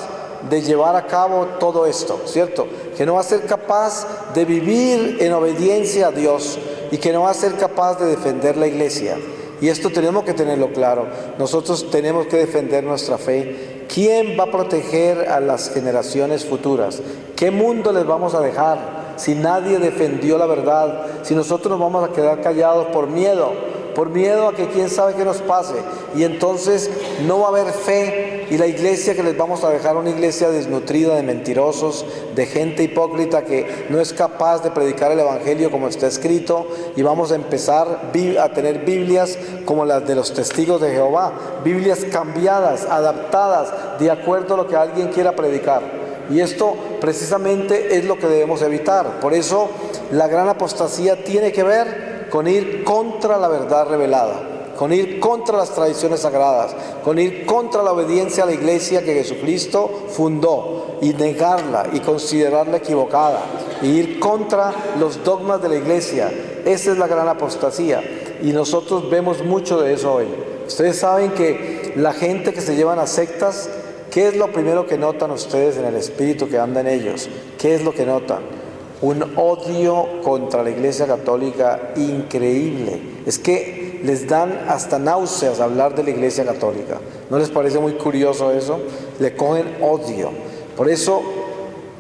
de llevar a cabo todo esto, ¿cierto? Que no va a ser capaz de vivir en obediencia a Dios y que no va a ser capaz de defender la iglesia. Y esto tenemos que tenerlo claro. Nosotros tenemos que defender nuestra fe. ¿Quién va a proteger a las generaciones futuras? ¿Qué mundo les vamos a dejar si nadie defendió la verdad? Si nosotros nos vamos a quedar callados por miedo a que quién sabe qué nos pase, y entonces no va a haber fe, y la iglesia que les vamos a dejar, una iglesia desnutrida de mentirosos, de gente hipócrita que no es capaz de predicar el evangelio como está escrito, y vamos a empezar a tener Biblias como las de los testigos de Jehová, Biblias cambiadas, adaptadas de acuerdo a lo que alguien quiera predicar. Y esto precisamente es lo que debemos evitar. Por eso la gran apostasía tiene que ver con ir contra la verdad revelada, con ir contra las tradiciones sagradas, con ir contra la obediencia a la iglesia que Jesucristo fundó, y negarla y considerarla equivocada, y ir contra los dogmas de la iglesia. Esa es la gran apostasía, y nosotros vemos mucho de eso hoy. Ustedes saben que la gente que se llevan a sectas, ¿qué es lo primero que notan ustedes en el espíritu que anda en ellos? ¿Qué es lo que notan? Un odio contra la Iglesia Católica increíble. Es que les dan hasta náuseas hablar de la Iglesia Católica. ¿No les parece muy curioso eso? Le cogen odio. Por eso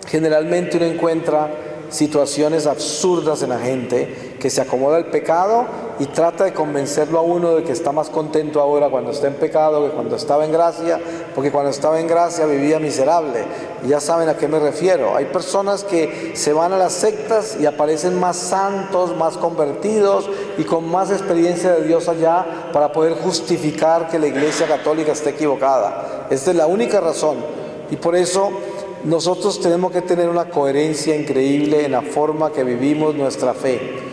generalmente uno encuentra situaciones absurdas en la gente que se acomoda al pecado y trata de convencerlo a uno de que está más contento ahora cuando está en pecado que cuando estaba en gracia, porque cuando estaba en gracia vivía miserable. Y ya saben a qué me refiero. Hay personas que se van a las sectas y aparecen más santos, más convertidos y con más experiencia de Dios allá para poder justificar que la Iglesia Católica esté equivocada. Esta es la única razón. Y por eso nosotros tenemos que tener una coherencia increíble en la forma que vivimos nuestra fe.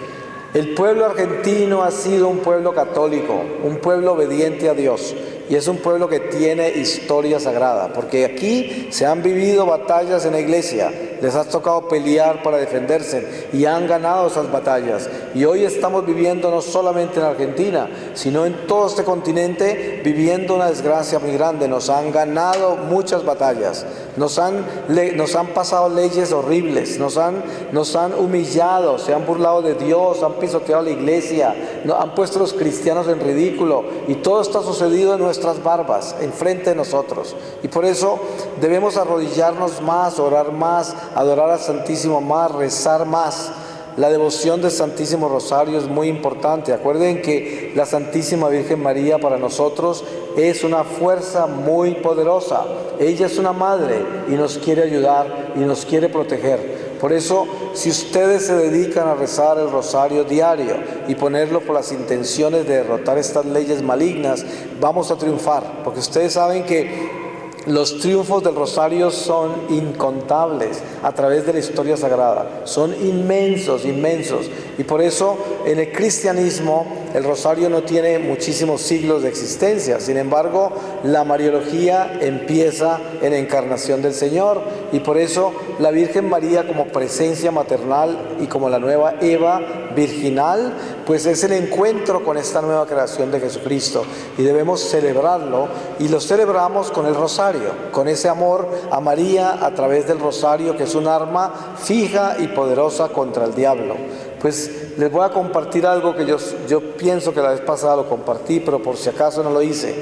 El pueblo argentino ha sido un pueblo católico, un pueblo obediente a Dios, y es un pueblo que tiene historia sagrada, porque aquí se han vivido batallas en la iglesia, les ha tocado pelear para defenderse y han ganado esas batallas. Y hoy estamos viviendo no solamente en Argentina, sino en todo este continente, viviendo una desgracia muy grande. Nos han ganado muchas batallas, nos han pasado leyes horribles, nos han humillado, se han burlado de Dios, han pisoteado la iglesia, han puesto a los cristianos en ridículo, y todo está sucedido en nuestras barbas, enfrente de nosotros. Y por eso debemos arrodillarnos más, orar más, adorar al Santísimo más, rezar más. La devoción del Santísimo Rosario es muy importante. Acuerden que la Santísima Virgen María para nosotros es una fuerza muy poderosa. Ella es una madre y nos quiere ayudar y nos quiere proteger. Por eso, si ustedes se dedican a rezar el rosario diario y ponerlo por las intenciones de derrotar estas leyes malignas, vamos a triunfar, porque ustedes saben que los triunfos del rosario son incontables a través de la historia sagrada, son inmensos, inmensos. Y por eso en el cristianismo el rosario no tiene muchísimos siglos de existencia. Sin embargo, la mariología empieza en la encarnación del Señor, y por eso la Virgen María, como presencia maternal y como la nueva Eva virginal, pues es el encuentro con esta nueva creación de Jesucristo, y debemos celebrarlo, y lo celebramos con el rosario, con ese amor a María a través del rosario, que es un arma fija y poderosa contra el diablo. Pues les voy a compartir algo que yo pienso que la vez pasada lo compartí, pero por si acaso no lo hice,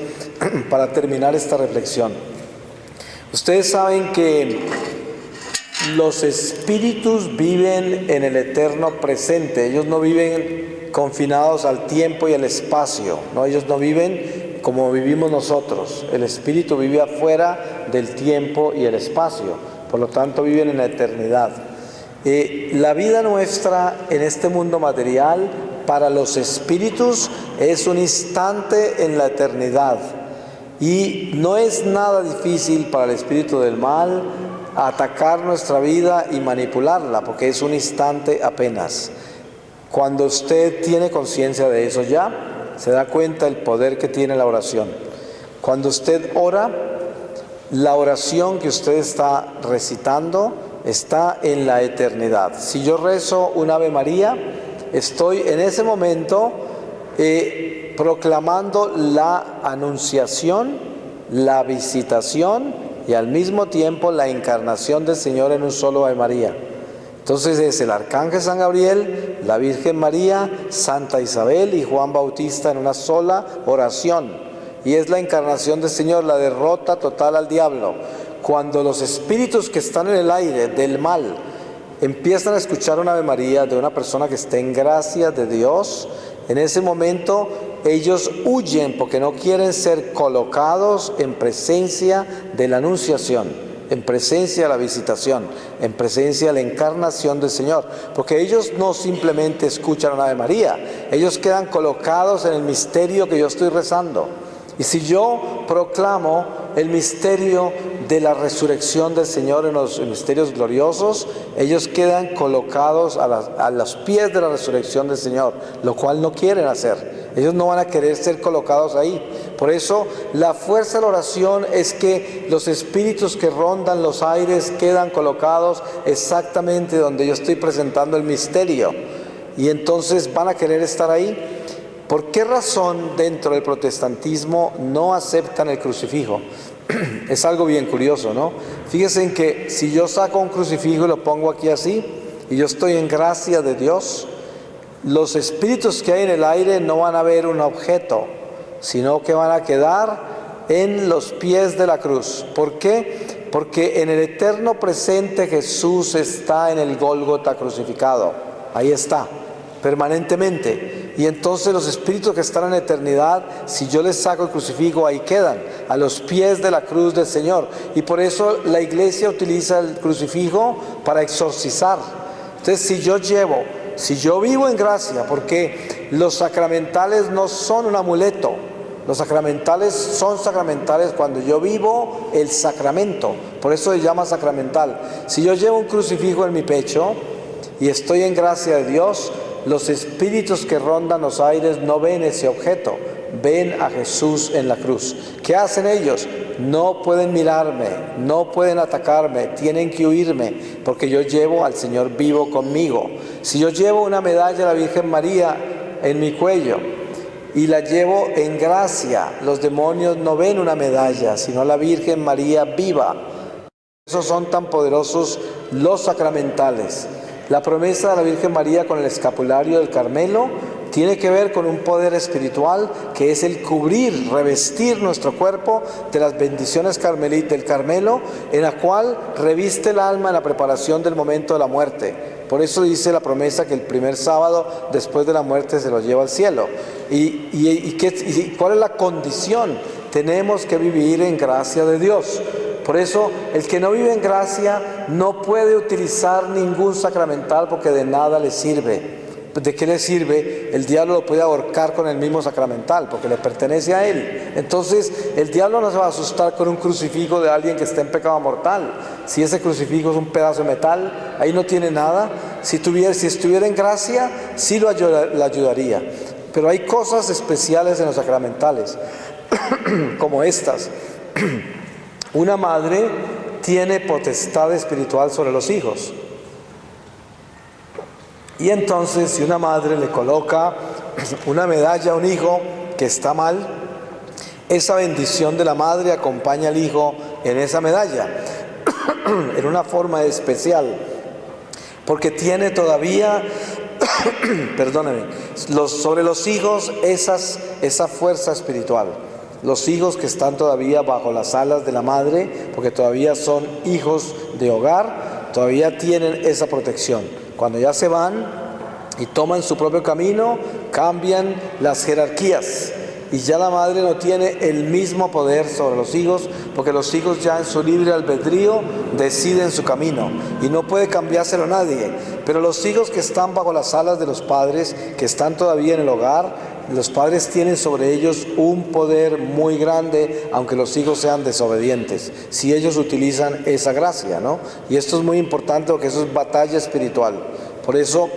para terminar esta reflexión. Ustedes saben que los espíritus viven en el eterno presente. Ellos no viven confinados al tiempo y al espacio, ¿no? Ellos no viven como vivimos nosotros. El espíritu vive afuera del tiempo y el espacio, por lo tanto viven en la eternidad. La vida nuestra en este mundo material para los espíritus es un instante en la eternidad. Y no es nada difícil para el espíritu del mal atacar nuestra vida y manipularla, porque es un instante apenas. Cuando usted tiene conciencia de eso ya, se da cuenta del poder que tiene la oración. Cuando usted ora, la oración que usted está recitando está en la eternidad. Si yo rezo un Ave María, estoy en ese momento proclamando la anunciación, la visitación y al mismo tiempo la encarnación del Señor en un solo Ave María. Entonces es el Arcángel San Gabriel, la Virgen María, Santa Isabel y Juan Bautista en una sola oración. Y es la encarnación del Señor, la derrota total al diablo. Cuando los espíritus que están en el aire del mal empiezan a escuchar una Ave María de una persona que esté en gracia de Dios, en ese momento ellos huyen porque no quieren ser colocados en presencia de la anunciación, en presencia de la visitación, en presencia de la encarnación del Señor, porque ellos no simplemente escuchan una Ave María, ellos quedan colocados en el misterio que yo estoy rezando. Y si yo proclamo el misterio de la resurrección del Señor en los misterios gloriosos, ellos quedan colocados a los pies de la resurrección del Señor, lo cual no quieren hacer. Ellos no van a querer ser colocados ahí. Por eso la fuerza de la oración es que los espíritus que rondan los aires quedan colocados exactamente donde yo estoy presentando el misterio. Y entonces van a querer estar ahí. ¿Por qué razón dentro del protestantismo no aceptan el crucifijo? Es algo bien curioso, ¿no? Fíjense en que si yo saco un crucifijo y lo pongo aquí así, y yo estoy en gracia de Dios, los espíritus que hay en el aire no van a ver un objeto, sino que van a quedar en los pies de la cruz. ¿Por qué? Porque en el eterno presente Jesús está en el Gólgota crucificado. Ahí está, permanentemente. Y entonces los espíritus que están en la eternidad, si yo les saco el crucifijo, ahí quedan, a los pies de la cruz del Señor. Y por eso la iglesia utiliza el crucifijo para exorcizar. Entonces si yo vivo en gracia, porque los sacramentales no son un amuleto, los sacramentales son sacramentales cuando yo vivo el sacramento, por eso se llama sacramental. Si yo llevo un crucifijo en mi pecho y estoy en gracia de Dios, los espíritus que rondan los aires no ven ese objeto, ven a Jesús en la cruz. ¿Qué hacen ellos? No pueden mirarme, no pueden atacarme, tienen que huirme, porque yo llevo al Señor vivo conmigo. Si yo llevo una medalla de la Virgen María en mi cuello y la llevo en gracia, los demonios no ven una medalla, sino la Virgen María viva. Por eso son tan poderosos los sacramentales. La promesa de la Virgen María con el escapulario del Carmelo tiene que ver con un poder espiritual que es el cubrir, revestir nuestro cuerpo de las bendiciones del Carmelo, en la cual reviste el alma en la preparación del momento de la muerte. Por eso dice la promesa que el primer sábado después de la muerte se lo lleva al cielo. ¿Y cuál es la condición? Tenemos que vivir en gracia de Dios. Por eso, el que no vive en gracia no puede utilizar ningún sacramental porque de nada le sirve. ¿De qué le sirve? El diablo lo puede ahorcar con el mismo sacramental porque le pertenece a él. Entonces, el diablo no se va a asustar con un crucifijo de alguien que está en pecado mortal. Si ese crucifijo es un pedazo de metal, ahí no tiene nada. Si estuviera en gracia, sí le ayudaría. Pero hay cosas especiales en los sacramentales, como estas. Una madre tiene potestad espiritual sobre los hijos. Y entonces, si una madre le coloca una medalla a un hijo que está mal, esa bendición de la madre acompaña al hijo en esa medalla, en una forma especial, porque tiene todavía, sobre los hijos esa fuerza espiritual. Los hijos que están todavía bajo las alas de la madre, porque todavía son hijos de hogar, todavía tienen esa protección. Cuando ya se van y toman su propio camino, cambian las jerarquías y ya la madre no tiene el mismo poder sobre los hijos, porque los hijos ya en su libre albedrío deciden su camino y no puede cambiárselo nadie. Pero los hijos que están bajo las alas de los padres, que están todavía en el hogar, Los padres tienen sobre ellos un poder muy grande, aunque los hijos sean desobedientes, si ellos utilizan esa gracia, ¿no? Y esto es muy importante porque eso es batalla espiritual. Por eso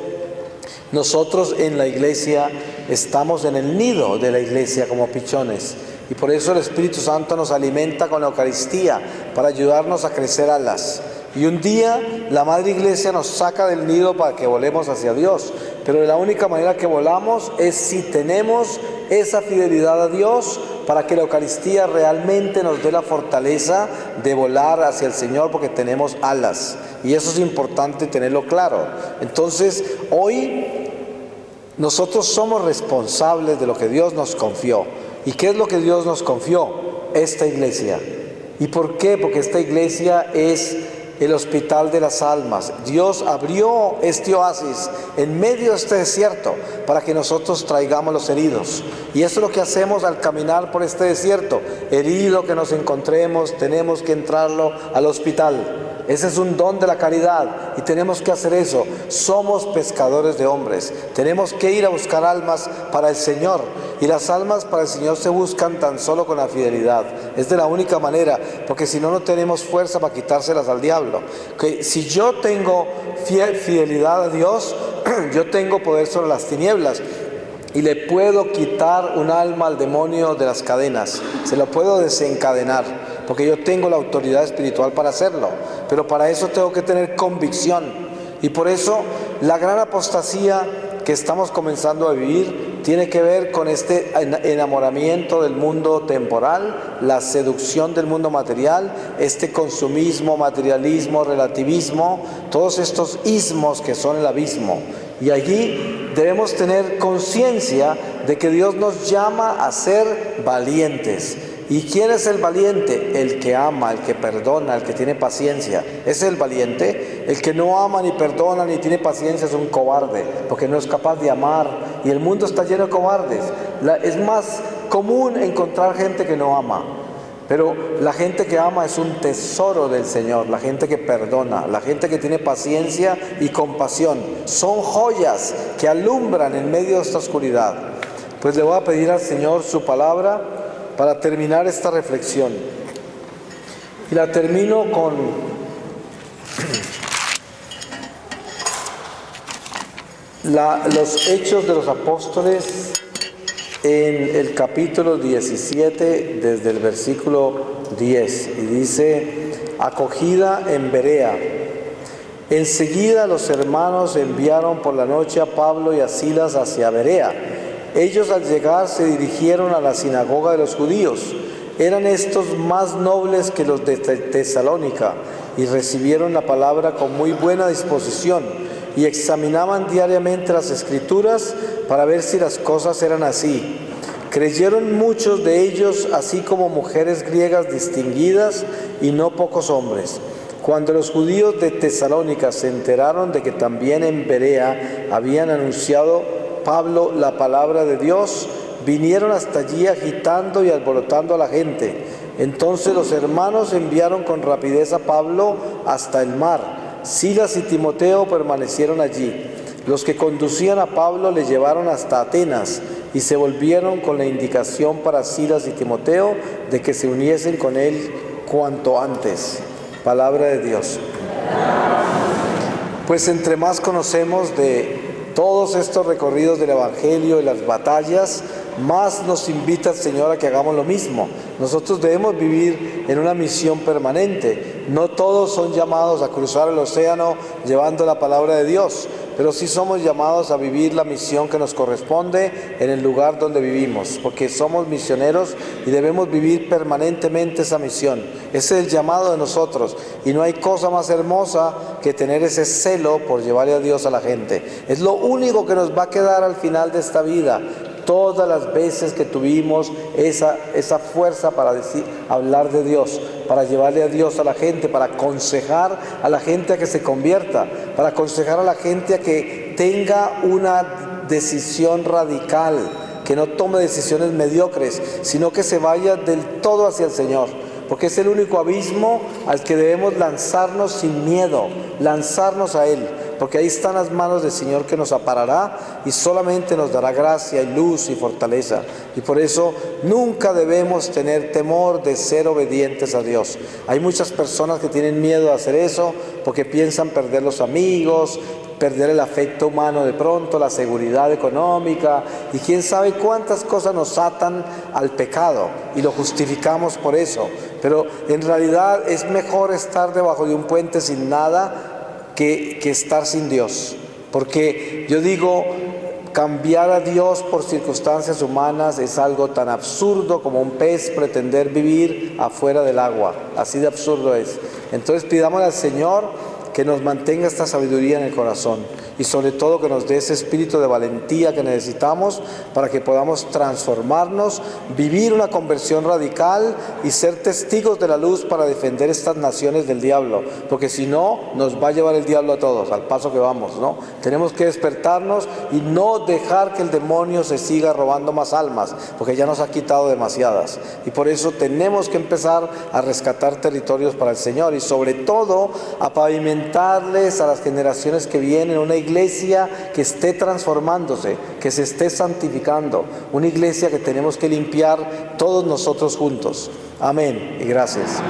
nosotros en la iglesia estamos en el nido de la iglesia como pichones. Y por eso el Espíritu Santo nos alimenta con la Eucaristía para ayudarnos a crecer alas. Y un día la Madre Iglesia nos saca del nido para que volemos hacia Dios. Pero de la única manera que volamos es si tenemos esa fidelidad a Dios, para que la Eucaristía realmente nos dé la fortaleza de volar hacia el Señor, porque tenemos alas. Y eso es importante tenerlo claro. Entonces, hoy nosotros somos responsables de lo que Dios nos confió. ¿Y qué es lo que Dios nos confió? Esta iglesia. ¿Y por qué? Porque esta iglesia es el hospital de las almas. Dios abrió este oasis en medio de este desierto para que nosotros traigamos los heridos. Y eso es lo que hacemos al caminar por este desierto. Herido que nos encontremos, tenemos que entrarlo al hospital. Ese es un don de la caridad y tenemos que hacer eso. Somos pescadores de hombres. Tenemos que ir a buscar almas para el Señor. Y las almas para el Señor se buscan tan solo con la fidelidad. Es de la única manera, porque si no, no tenemos fuerza para quitárselas al diablo. Que si yo tengo fidelidad a Dios, yo tengo poder sobre las tinieblas. Y le puedo quitar un alma al demonio de las cadenas. Se lo puedo desencadenar, porque yo tengo la autoridad espiritual para hacerlo. Pero para eso tengo que tener convicción. Y por eso la gran apostasía que estamos comenzando a vivir tiene que ver con este enamoramiento del mundo temporal, la seducción del mundo material, este consumismo, materialismo, relativismo, todos estos ismos que son el abismo. Y allí debemos tener conciencia de que Dios nos llama a ser valientes. ¿Y quién es el valiente? El que ama, el que perdona, el que tiene paciencia. Ese es el valiente. El que no ama, ni perdona, ni tiene paciencia es un cobarde, porque no es capaz de amar. Y el mundo está lleno de cobardes. Es más común encontrar gente que no ama. Pero la gente que ama es un tesoro del Señor, la gente que perdona, la gente que tiene paciencia y compasión. Son joyas que alumbran en medio de esta oscuridad. Pues le voy a pedir al Señor su palabra para terminar esta reflexión. Y la termino con los Hechos de los Apóstoles en el capítulo 17, desde el versículo 10. Y dice: acogida en Berea. Enseguida los hermanos enviaron por la noche a Pablo y a Silas hacia Berea. Ellos al llegar se dirigieron a la sinagoga de los judíos. Eran estos más nobles que los de Tesalónica y recibieron la palabra con muy buena disposición y examinaban diariamente las Escrituras para ver si las cosas eran así. Creyeron muchos de ellos, así como mujeres griegas distinguidas y no pocos hombres. Cuando los judíos de Tesalónica se enteraron de que también en Berea habían anunciado Pablo la palabra de Dios, vinieron hasta allí agitando y alborotando a la gente. Entonces los hermanos enviaron con rapidez a Pablo hasta el mar. Silas y Timoteo permanecieron allí. Los que conducían a Pablo le llevaron hasta Atenas y se volvieron con la indicación para Silas y Timoteo de que se uniesen con él cuanto antes. Palabra de Dios. Pues entre más conocemos de todos estos recorridos del Evangelio y las batallas, más nos invita el Señor a que hagamos lo mismo. Nosotros debemos vivir en una misión permanente. No todos son llamados a cruzar el océano llevando la palabra de Dios, pero sí somos llamados a vivir la misión que nos corresponde en el lugar donde vivimos, porque somos misioneros y debemos vivir permanentemente esa misión. Ese es el llamado de nosotros, y no hay cosa más hermosa que tener ese celo por llevarle a Dios a la gente. Es lo único que nos va a quedar al final de esta vida. Todas las veces que tuvimos esa fuerza para hablar de Dios, para llevarle a Dios a la gente, para aconsejar a la gente a que se convierta, para aconsejar a la gente a que tenga una decisión radical, que no tome decisiones mediocres, sino que se vaya del todo hacia el Señor. porque es el único abismo al que debemos lanzarnos sin miedo, lanzarnos a Él, porque ahí están las manos del Señor que nos amparará y solamente nos dará gracia y luz y fortaleza. Y por eso nunca debemos tener temor de ser obedientes a Dios. Hay muchas personas que tienen miedo de hacer eso porque piensan perder los amigos, perder el afecto humano de pronto, la seguridad económica y quién sabe cuántas cosas nos atan al pecado y lo justificamos por eso. Pero en realidad es mejor estar debajo de un puente sin nada que estar sin Dios, porque yo digo, cambiar a Dios por circunstancias humanas es algo tan absurdo como un pez pretender vivir afuera del agua, así de absurdo es. Entonces pidámosle al Señor que nos mantenga esta sabiduría en el corazón y sobre todo que nos dé ese espíritu de valentía que necesitamos para que podamos transformarnos, vivir una conversión radical y ser testigos de la luz para defender estas naciones del diablo, porque si no, nos va a llevar el diablo a todos, al paso que vamos, ¿no? Tenemos que despertarnos y no dejar que el demonio se siga robando más almas, porque ya nos ha quitado demasiadas. Y por eso tenemos que empezar a rescatar territorios para el Señor y sobre todo a pavimentarles a las generaciones que vienen una iglesia que esté transformándose, que se esté santificando, una iglesia que tenemos que limpiar todos nosotros juntos. Amén y gracias.